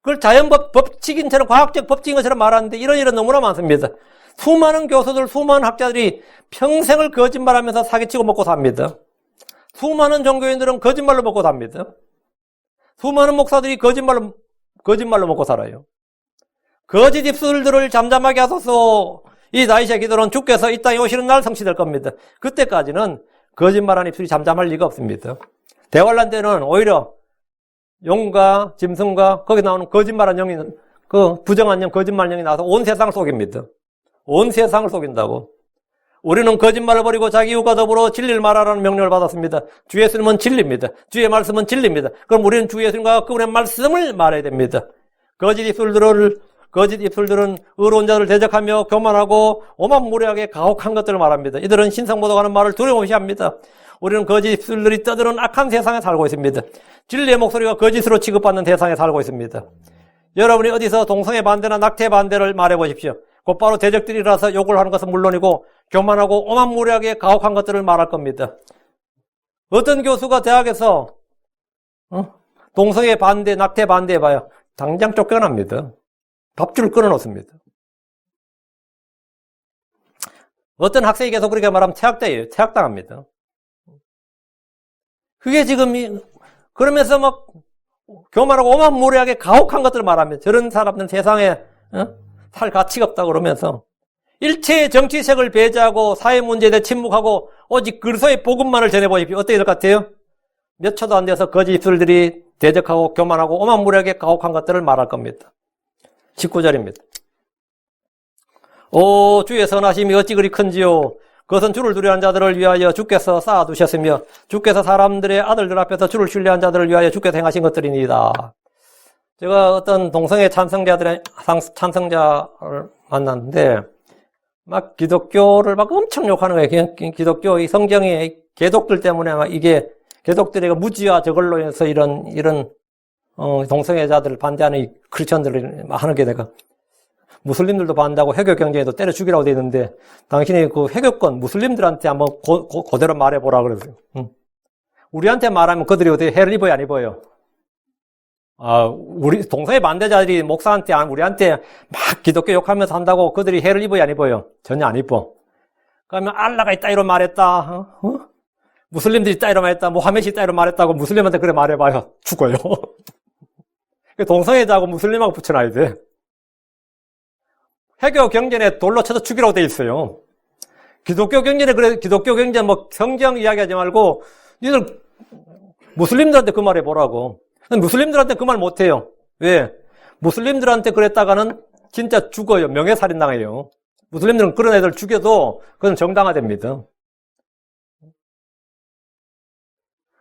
그걸 법칙인처럼 과학적 법칙인 것처럼 말하는데 이런 일은 너무나 많습니다. 수많은 교수들, 수많은 학자들이 평생을 거짓말하면서 사기치고 먹고 삽니다. 수많은 종교인들은 거짓말로 먹고 삽니다. 수많은 목사들이 거짓말로 먹고 살아요. 거짓 입술들을 잠잠하게 하소서. 이 다윗의 기도는 주께서 이 땅에 오시는 날 성취될 겁니다. 그때까지는 거짓말하는 입술이 잠잠할 리가 없습니다. 대환란 때는 오히려 용과 짐승과 거기 나오는 거짓말한 영이, 그 부정한 영, 거짓말 영이 나와서 온 세상을 속입니다. 온 세상을 속인다고. 우리는 거짓말을 버리고 자기 이웃과 더불어 진리를 말하라는 명령을 받았습니다. 주 예수님은 진리입니다. 주의 말씀은 진리입니다. 그럼 우리는 주 예수님과 그분의 말씀을 말해야 됩니다. 거짓 입술들은 의로운 자를 대적하며 교만하고 오만무리하게 가혹한 것들을 말합니다. 이들은 신성모독하는 말을 두려움없이 합니다. 우리는 거짓 입술들이 떠드는 악한 세상에 살고 있습니다. 진리의 목소리가 거짓으로 취급받는 세상에 살고 있습니다. 여러분이 어디서 동성애 반대나 낙태 반대를 말해보십시오. 곧바로 대적들이라서 욕을 하는 것은 물론이고 교만하고 오만무리하게 가혹한 것들을 말할 겁니다. 어떤 교수가 대학에서 동성애 반대, 낙태 반대 해봐요. 당장 쫓겨납니다. 밥줄을 끊어놓습니다. 어떤 학생이 계속 그렇게 말하면 퇴학당합니다. 그게 지금 그러면서 막 교만하고 오만무리하게 가혹한 것들을 말하면 저런 사람들은 세상에 살 가치가 없다고 그러면서 일체의 정치색을 배제하고 사회 문제에 대해 침묵하고 오직 그리스도의 복음만을 전해보십시오. 어떻게 될 것 같아요? 몇 초도 안 돼서 거짓 입술들이 대적하고 교만하고 오만무리하게 가혹한 것들을 말할 겁니다. 19절입니다. 오 주의 선하심이 어찌 그리 큰지요. 그것은 주를 두려워하는 자들을 위하여 주께서 쌓아두셨으며 주께서 사람들의 아들들 앞에서 주를 신뢰한 자들을 위하여 주께서 행하신 것들이니이다. 제가 어떤 동성애 찬성자를 만났는데 막 기독교를 막 엄청 욕하는 거예요. 기독교 이 성경의 개독들 때문에 막 이게 개독들이 무지와 저걸로 해서 이런 동성애자들을 반대하는 이 크리스천들을 하는 게 내가 무슬림들도 반대하고 해교 경쟁에도 때려 죽이라고 돼 있는데 당신이 그 해교권 무슬림들한테 한번 그대로 말해보라 그랬어요. 우리한테 말하면 그들이 어떻게 해를 입어요, 안 입어요? 우리 동성애 반대자들이 목사한테 우리한테 막 기독교 욕하면서 한다고 그들이 해를 입어요, 안 입어요? 전혀 안 입어. 그러면 알라가 이따위로 말했다. 무슬림들이 이따위로 말했다. 모하메시 이따위로 말했다고 무슬림한테 그래 말해봐요. 죽어요. 동성애자하고 무슬림하고 붙여놔야 돼. 해교 경전에 돌로 쳐서 죽이라고 돼 있어요. 기독교 경전에 그래, 기독교 경전 뭐 성경 이야기하지 말고 니들 무슬림들한테 그 말 해보라고. 무슬림들한테 그 말 못해요. 왜? 무슬림들한테 그랬다가는 진짜 죽어요. 명예살인 당해요. 무슬림들은 그런 애들 죽여도 그건 정당화됩니다.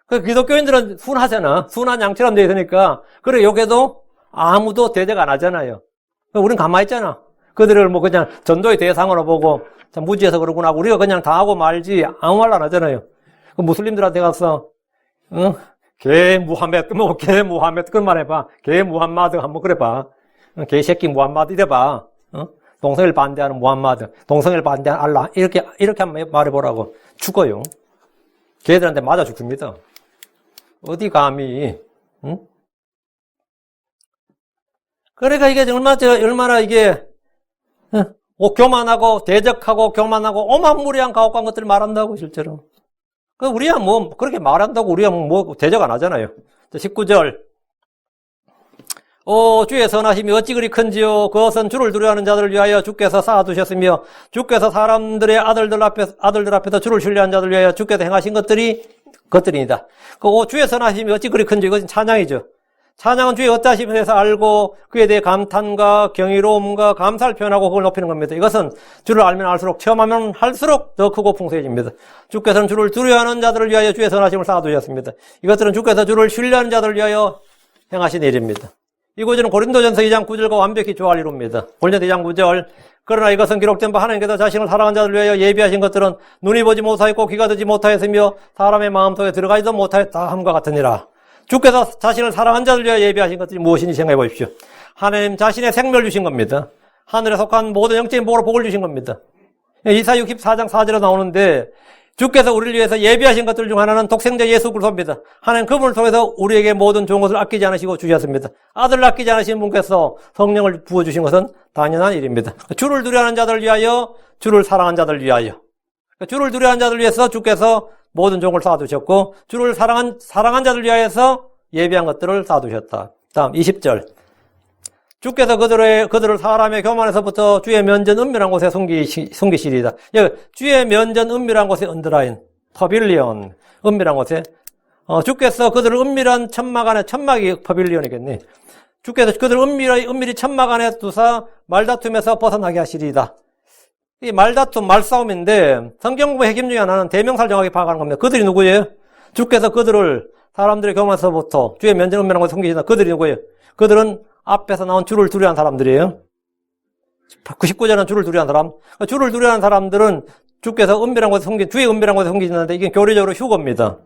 그 기독교인들은 순하잖아. 순한 양처럼 되어 있으니까 그래 욕해도 아무도 대적 안 하잖아요. 우린 가만히 있잖아. 그들을 뭐 그냥 전도의 대상으로 보고 참 무지해서 그러구나. 우리가 그냥 당하고 말지 아무 말 안 하잖아요. 그 무슬림들한테 가서 개 무함메드 뭐 개 무함메드 그만 해봐. 개 무함마드 한번 그래봐. 개 새끼 무함마드 이래봐. 동성애를 반대하는 무함마드, 동성애를 반대하는 알라 이렇게 한번 말해보라고. 죽어요. 걔들한테 맞아 죽습니다. 어디 감히? 응? 그러니까 이게 얼마나 이게 교만하고 대적하고 교만하고 오만무리한 가혹한 것들을 말한다고 실제로. 그 우리야 뭐 그렇게 말한다고 우리야 뭐 대적 안 하잖아요. 19절. 주의 선하심이 어찌 그리 큰지요. 그것은 주를 두려워하는 자들을 위하여 주께서 쌓아두셨으며 주께서 사람들의 아들들 앞에서 주를 신뢰한 자들을 위하여 주께서 행하신 것들이니다. 그 주의 선하심이 어찌 그리 큰지 이것은 찬양이죠. 찬양은 주의 어떠하심에 대해서 알고 그에 대해 감탄과 경이로움과 감사를 표현하고 그걸 높이는 겁니다. 이것은 주를 알면 알수록 체험하면 할수록 더 크고 풍성해집니다. 주께서는 주를 두려워하는 자들을 위하여 주의 선하심을 쌓아두셨습니다. 이것들은 주께서 주를 신뢰하는 자들을 위하여 행하신 일입니다. 이 구절은 고린도전서 2장 9절과 완벽히 조화를 이룹니다. 고린도전서 2장 9절. 그러나 이것은 기록된 바 하나님께서 자신을 사랑하는 자들을 위하여 예비하신 것들은 눈이 보지 못하였고 귀가 듣지 못하였으며 사람의 마음속에 들어가지도 못하였다 함과 같으니라. 주께서 자신을 사랑한 자들 위하여 예비하신 것들이 무엇인지 생각해 보십시오. 하나님 자신의 생명을 주신 겁니다. 하늘에 속한 모든 영적인 복을 주신 겁니다. 이사야 64장 4절에 나오는데 주께서 우리를 위해서 예비하신 것들 중 하나는 독생자 예수 그리스도입니다. 하나님 그분을 통해서 우리에게 모든 좋은 것을 아끼지 않으시고 주셨습니다. 아들을 아끼지 않으신 분께서 성령을 부어주신 것은 당연한 일입니다. 주를 두려워하는 자들을 위하여, 주를 사랑한 자들을 위하여. 주를 두려워하는 자들을 위해서 주께서 모든 종을 쌓아두셨고 주를 사랑한 자들 위하여서 예비한 것들을 쌓아두셨다. 다음 20절. 주께서 그들을 사람의 교만에서부터 주의 면전 은밀한 곳에 숨기시리이다. 주의 면전 은밀한 곳에 언더라인, 퍼빌리언, 은밀한 곳에 주께서 그들을 은밀한 천막 안에, 천막이 퍼빌리언이겠네. 주께서 그들을 은밀히 천막 안에 두사 말다툼에서 벗어나게 하시리이다. 이 말다툼, 말싸움인데 성경 공부의 핵심 중에 하나는 대명사를 정확히 파악하는 겁니다. 그들이 누구예요? 주께서 그들을 사람들의 교만에서부터 주의 면전 은밀한 곳에 숨기시다. 그들이 누구예요? 그들은 앞에서 나온 주를 두려워하는 사람들이에요. 99절은 주를 두려워하는 사람. 주를 두려워하는 사람들은 주께서 은밀한 곳에 주의 은밀한 곳에 숨기시는데 이게 교리적으로 휴거입니다.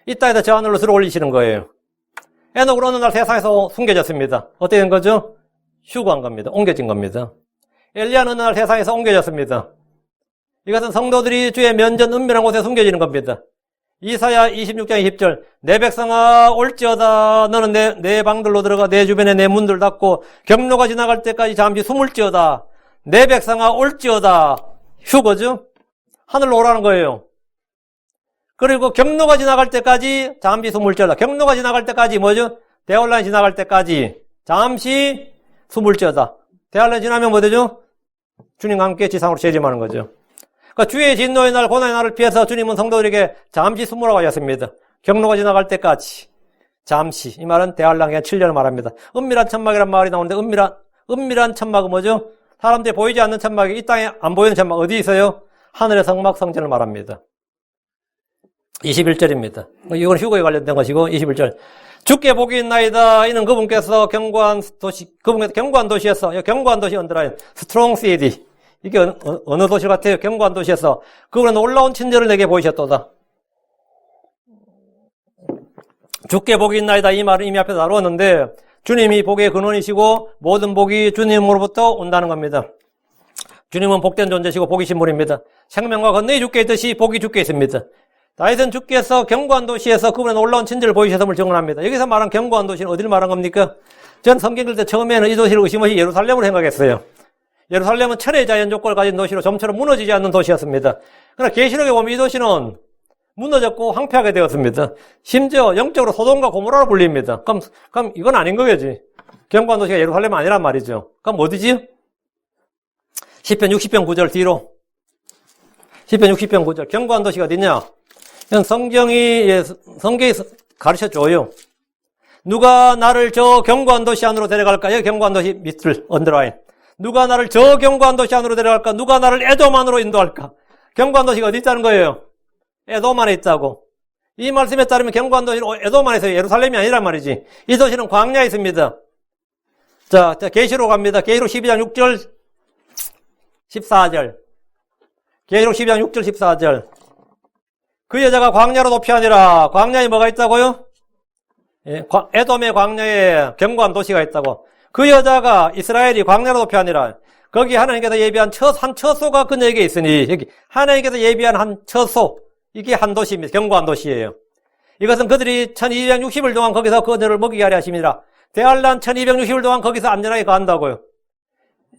이 땅에다 저 하늘로 들어 올리시는 거예요. 에녹은 어느 날 세상에서 숨겨졌습니다. 어떻게 된 거죠? 휴거한 겁니다. 옮겨진 겁니다. 엘리야는 어느 날 세상에서 옮겨졌습니다. 이것은 성도들이 주의 면전 은밀한 곳에 숨겨지는 겁니다. 이사야 26장 20절. 내 백성아 올지어다. 너는 내 방들로 들어가 내 주변에 내 문들 닫고 경로가 지나갈 때까지 잠시 숨을지어다. 내 백성아 올지어다. 휴거죠. 하늘로 오라는 거예요. 그리고 경로가 지나갈 때까지 잠시 숨을지어다. 경로가 지나갈 때까지 뭐죠? 대환란이 지나갈 때까지 잠시 숨을지어다. 대환란이 지나면 뭐 되죠? 주님과 함께 지상으로 재림하는 거죠. 그러니까 주의 진노의 날, 고난의 날을 피해서 주님은 성도들에게 잠시 숨으라고 하셨습니다. 경로가 지나갈 때까지. 잠시. 이 말은 대한랑의 7년을 말합니다. 은밀한 천막이라는 말이 나오는데 은밀한 천막은 뭐죠? 사람들이 보이지 않는 천막이 이 땅에 안 보이는 천막 어디 있어요? 하늘의 성막 성전을 말합니다. 21절입니다. 이건 휴거에 관련된 것이고 21절. 주께 복이 있나이다. 이는 그분께서 견고한 도시에서 견고한 도시 언더라인 스트롱 시티. 이게 어느 도시 같아요? 견고한 도시에서 그분은 놀라운 친절을 내게 보이셨도다. 주께 복이 있나이다. 이 말은 이미 앞에 다루었는데 주님이 복의 근원이시고 모든 복이 주님으로부터 온다는 겁니다. 주님은 복된 존재시고 복이 신분입니다. 생명과 건너이 주께 있듯이 복이 주께 있습니다. 다윗은 주께서 견고한 도시에서 그분의 놀라운 친절을 보이셨음을 증언합니다. 여기서 말한 견고한 도시는 어디를 말한 겁니까? 전 성경 읽을 때 처음에는 이 도시를 의심없이 예루살렘으로 생각했어요. 예루살렘은 천의 자연 조건을 가진 도시로 좀처럼 무너지지 않는 도시였습니다. 그러나 계시록에 보면 이 도시는 무너졌고 황폐하게 되었습니다. 심지어 영적으로 소돔과 고모라로 불립니다. 그럼 이건 아닌 거겠지. 견고한 도시가 예루살렘 아니란 말이죠. 그럼 어디지? 시편 60편 9절 뒤로. 시편 60편 9절. 견고한 도시가 어디냐? 이건 성경이 가르쳐줘요. 누가 나를 저 견고한 도시 안으로 데려갈까? 여기 견고한 도시 밑을 언더라인. 누가 나를 저 견고한 도시 안으로 데려갈까? 누가 나를 에돔 안으로 인도할까? 견고한 도시가 어디 있다는 거예요? 에돔 안에 있다고. 이 말씀에 따르면 견고한 도시는 에돔 안에 있어요. 예루살렘이 아니란 말이지. 이 도시는 광야에 있습니다. 자, 계시록 갑니다. 계시록 12장 6절, 14절. 계시록 12장 6절, 14절. 그 여자가 광야로 도피하니라. 광야에 뭐가 있다고요? 예, 에돔의 광야에 견고한 도시가 있다고. 그 여자가 이스라엘이 광야로 도피하니라. 거기 하나님께서 예비한 한 처소가 그녀에게 있으니 여기 하나님께서 예비한 한 처소. 이게 한 도시입니다. 견고한 도시예요. 이것은 그들이 1260일 동안 거기서 그녀를 먹이게 하려 하심이라. 대환란 1260일 동안 거기서 안전하게 간다고요.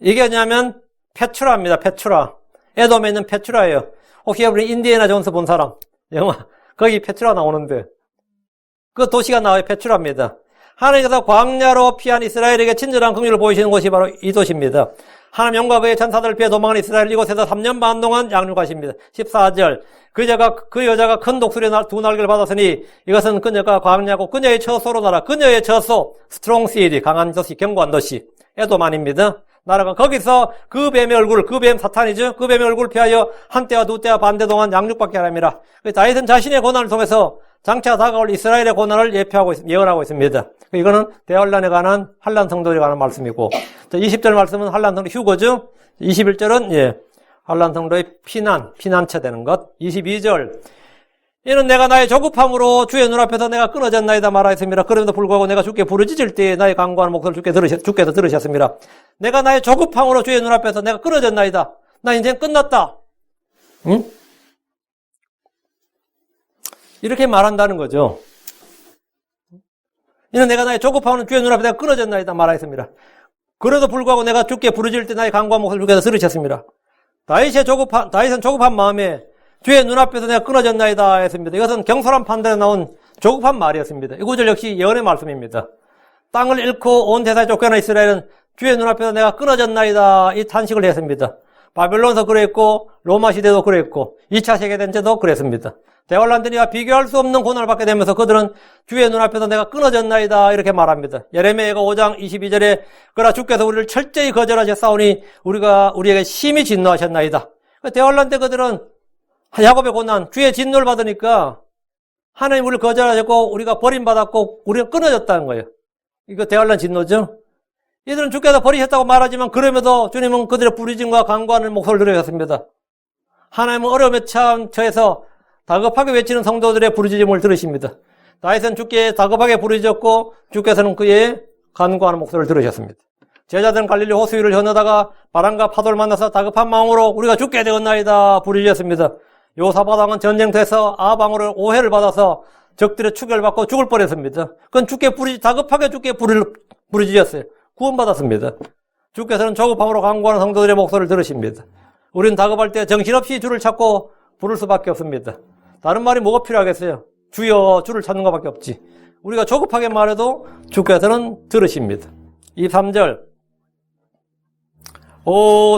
이게 뭐냐면 페추라입니다. 페추라. 에돔에 있는 페추라예요. 혹시 여러분이 인디애나 존스 본 사람? 영화. 거기 페추라 나오는데 그 도시가 나와요. 페추라입니다. 하나님께서 광야로 피한 이스라엘에게 친절한 긍휼을 보이시는 곳이 바로 이 도시입니다. 하나님 영과 그의 천사들을 피해 도망한 이스라엘 이곳에서 3년 반 동안 양육하십니다. 14절. 그 여자가 큰 독수리의 두 날개를 받았으니 이것은 그녀가 광야고 그녀의 처소로 나라. 그녀의 처소. 스트롱 시티. 강한 도시. 견고한 도시. 에돔안입니다. 나라가 거기서 그 뱀의 얼굴, 그 뱀 사탄이죠. 그 뱀의 얼굴을 피하여 한때와 두때와 반대 동안 양육받게 하랍니다. 다윗은 자신의 고난을 통해서 장차 다가올 이스라엘의 고난을 예언하고 있습니다. 이거는 대환란에 관한 한란 성도에 관한 말씀이고, 20절 말씀은 한란 성도 휴거죠. 21절은 한란 성도의 피난처 되는 것. 22절. 이는 내가 나의 조급함으로 주의 눈앞에서 내가 끊어졌나이다 말하였습니다. 그럼에도 불구하고 내가 주께 부르짖을 때에 나의 간구하는 목소리를 주께서 들으셨습니다. 내가 나의 조급함으로 주의 눈앞에서 내가 끊어졌나이다. 나 인생 끝났다. 응? 이렇게 말한다는 거죠. 이는 내가 나의 조급함으로 주의 눈앞에 내가 끊어졌나이다 말하였습니다. 그래도 불구하고 내가 주께 부르짖을 때 나의 간구한 목소리를 주께서 들으셨습니다. 다윗은 조급한 마음에 주의 눈앞에서 내가 끊어졌나이다 했습니다. 이것은 경솔한 판단에 나온 조급한 말이었습니다. 이 구절 역시 예언의 말씀입니다. 땅을 잃고 온 대사에 쫓겨난 이스라엘은 주의 눈앞에서 내가 끊어졌나이다 이 탄식을 했습니다. 바벨론서 그랬고 로마 시대도 그랬고 2차 세계대전도 그랬습니다. 대환란들이와 비교할 수 없는 고난을 받게 되면서 그들은 주의 눈앞에서 내가 끊어졌나이다 이렇게 말합니다. 예레미야가 5장 22절에 그러나 주께서 우리를 철저히 거절하셨사오니 우리에게 심히 진노하셨나이다. 대환란 때 그들은 야곱의 고난, 주의 진노를 받으니까 하나님 우리를 거절하셨고 우리가 버림받았고 우리가 끊어졌다는 거예요. 이거 대환란 진노죠. 이들은 주께서 버리셨다고 말하지만 그럼에도 주님은 그들의 부르짖음과 간구하는 목소리를 들으셨습니다. 하나님은 어려움에 처해서 다급하게 외치는 성도들의 부르짖음을 들으십니다. 다윗은 주께 다급하게 부르짖었고 주께서는 그의 간구하는 목소리를 들으셨습니다. 제자들은 갈릴리 호수 위를 건너다가 바람과 파도를 만나서 다급한 마음으로 우리가 죽게 되었나이다 부르짖었습니다. 요사밧 왕은 전쟁터에서 아방으로 오해를 받아서 적들의 추격을 받고 죽을 뻔했습니다. 그건 다급하게 주께 부르짖었어요. 구원받았습니다. 주께서는 조급함으로 간구하는 성도들의 목소리를 들으십니다. 우리는 다급할 때 정신없이 주를 찾고 부를 수밖에 없습니다. 다른 말이 뭐가 필요하겠어요? 주여 주를 찾는 것밖에 없지. 우리가 조급하게 말해도 주께서는 들으십니다. 23절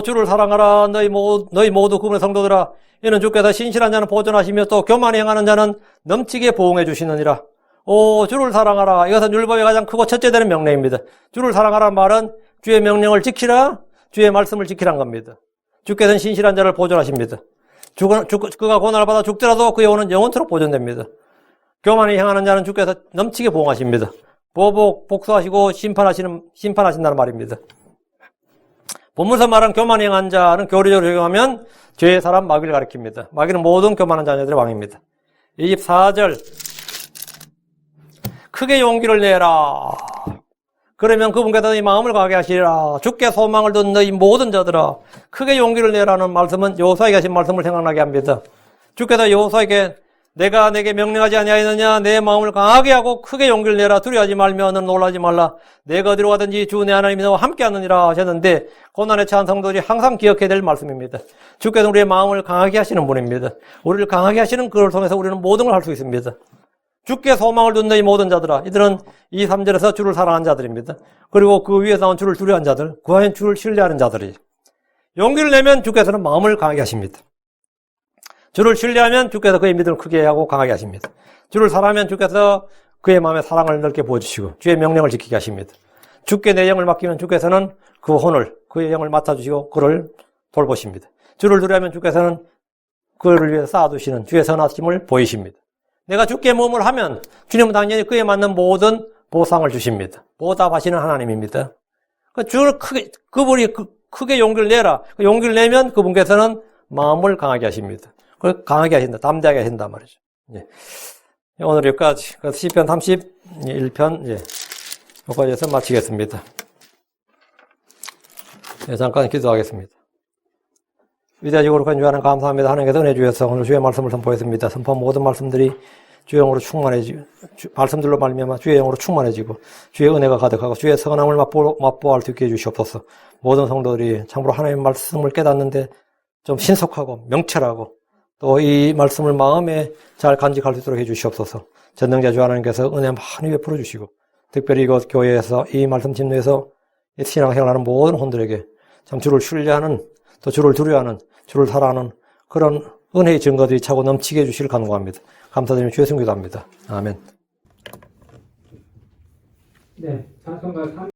주를 사랑하라. 너희 모두 그분의 성도들아. 이는 주께서 신실한 자는 보존하시며 또 교만히 행하는 자는 넘치게 보응해 주시느니라. 주를 사랑하라. 이것은 율법의 가장 크고 첫째 되는 명령입니다. 주를 사랑하라는 말은 주의 명령을 지키라, 주의 말씀을 지키라는 겁니다. 주께서는 신실한 자를 보존하십니다. 그가 고난을 받아 죽더라도 그의 영혼은 영원토록 보존됩니다. 교만히 행하는 자는 주께서 넘치게 보응하십니다. 복수하시고 심판하신다는 말입니다. 본문서 말한 교만히 행한 자는 교리적으로 적용하면 죄의 사람 마귀를 가리킵니다. 마귀는 모든 교만한 자녀들의 왕입니다. 24절 크게 용기를 내라. 그러면 그분께서 너희 마음을 강하게 하시리라. 주께 소망을 둔 너희 모든 자들아. 크게 용기를 내라는 말씀은 여호수아에게 하신 말씀을 생각나게 합니다. 주께서 여호수아에게 내가 내게 명령하지 아니하였느냐. 내 마음을 강하게 하고 크게 용기를 내라. 두려워하지 말며 너는 놀라지 말라. 내가 어디로 가든지 주 내 하나님이 너와 함께 하느니라 하셨는데 고난에 처한 성도들이 항상 기억해야 될 말씀입니다. 주께서 우리의 마음을 강하게 하시는 분입니다. 우리를 강하게 하시는 그를 통해서 우리는 모든 걸 할 수 있습니다. 주께 소망을 둔 너희 모든 자들아. 이들은 2, 3절에서 주를 사랑한 자들입니다. 그리고 그 위에 나온 주를 두려워한 자들, 그 안에 주를 신뢰하는 자들이. 용기를 내면 주께서는 마음을 강하게 하십니다. 주를 신뢰하면 주께서 그의 믿음을 크게 하고 강하게 하십니다. 주를 사랑하면 주께서 그의 마음에 사랑을 넓게 부어주시고 주의 명령을 지키게 하십니다. 주께 내 영을 맡기면 주께서는 그 혼을, 그의 영을 맡아주시고 그를 돌보십니다. 주를 두려워하면 주께서는 그를 위해 쌓아두시는 주의 선하심을 보이십니다. 내가 주께 몸을 하면 주님은 당연히 그에 맞는 모든 보상을 주십니다. 보답하시는 하나님입니다. 그분이 크게 용기를 내라. 용기를 내면 그분께서는 마음을 강하게 하십니다. 강하게 하신다. 담대하게 하신다 말이죠. 예. 오늘 여기까지. 그래서 시편 31편, 여기까지 해서 마치겠습니다. 잠깐 기도하겠습니다. 위대하시고 거룩한 주 하나님 감사합니다. 하나님께서 은혜 주셔서 오늘 주의 말씀을 선포했습니다. 선포한 모든 말씀들이 주의 영으로 충만해지고, 말씀들로 말미암아 주의 영으로 충만해지고, 주의 은혜가 가득하고, 주의 선함을 맛보할 수 있게 해주시옵소서. 모든 성도들이 참으로 하나님의 말씀을 깨닫는데 좀 신속하고 명철하고, 또 이 말씀을 마음에 잘 간직할 수 있도록 해주시옵소서. 전능자 주 하나님께서 은혜 많이 베풀어 주시고, 특별히 이곳 교회에서 이 말씀 침례에서 신앙생활하는 모든 혼들에게 참 주를 신뢰하는, 또 주를 두려워하는, 주를 사랑하는 그런 은혜의 증거들이 차고 넘치게 해주시길 간구합니다. 감사드리며 주의 승기도합니다. 아멘. 네, 찬송가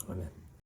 아멘.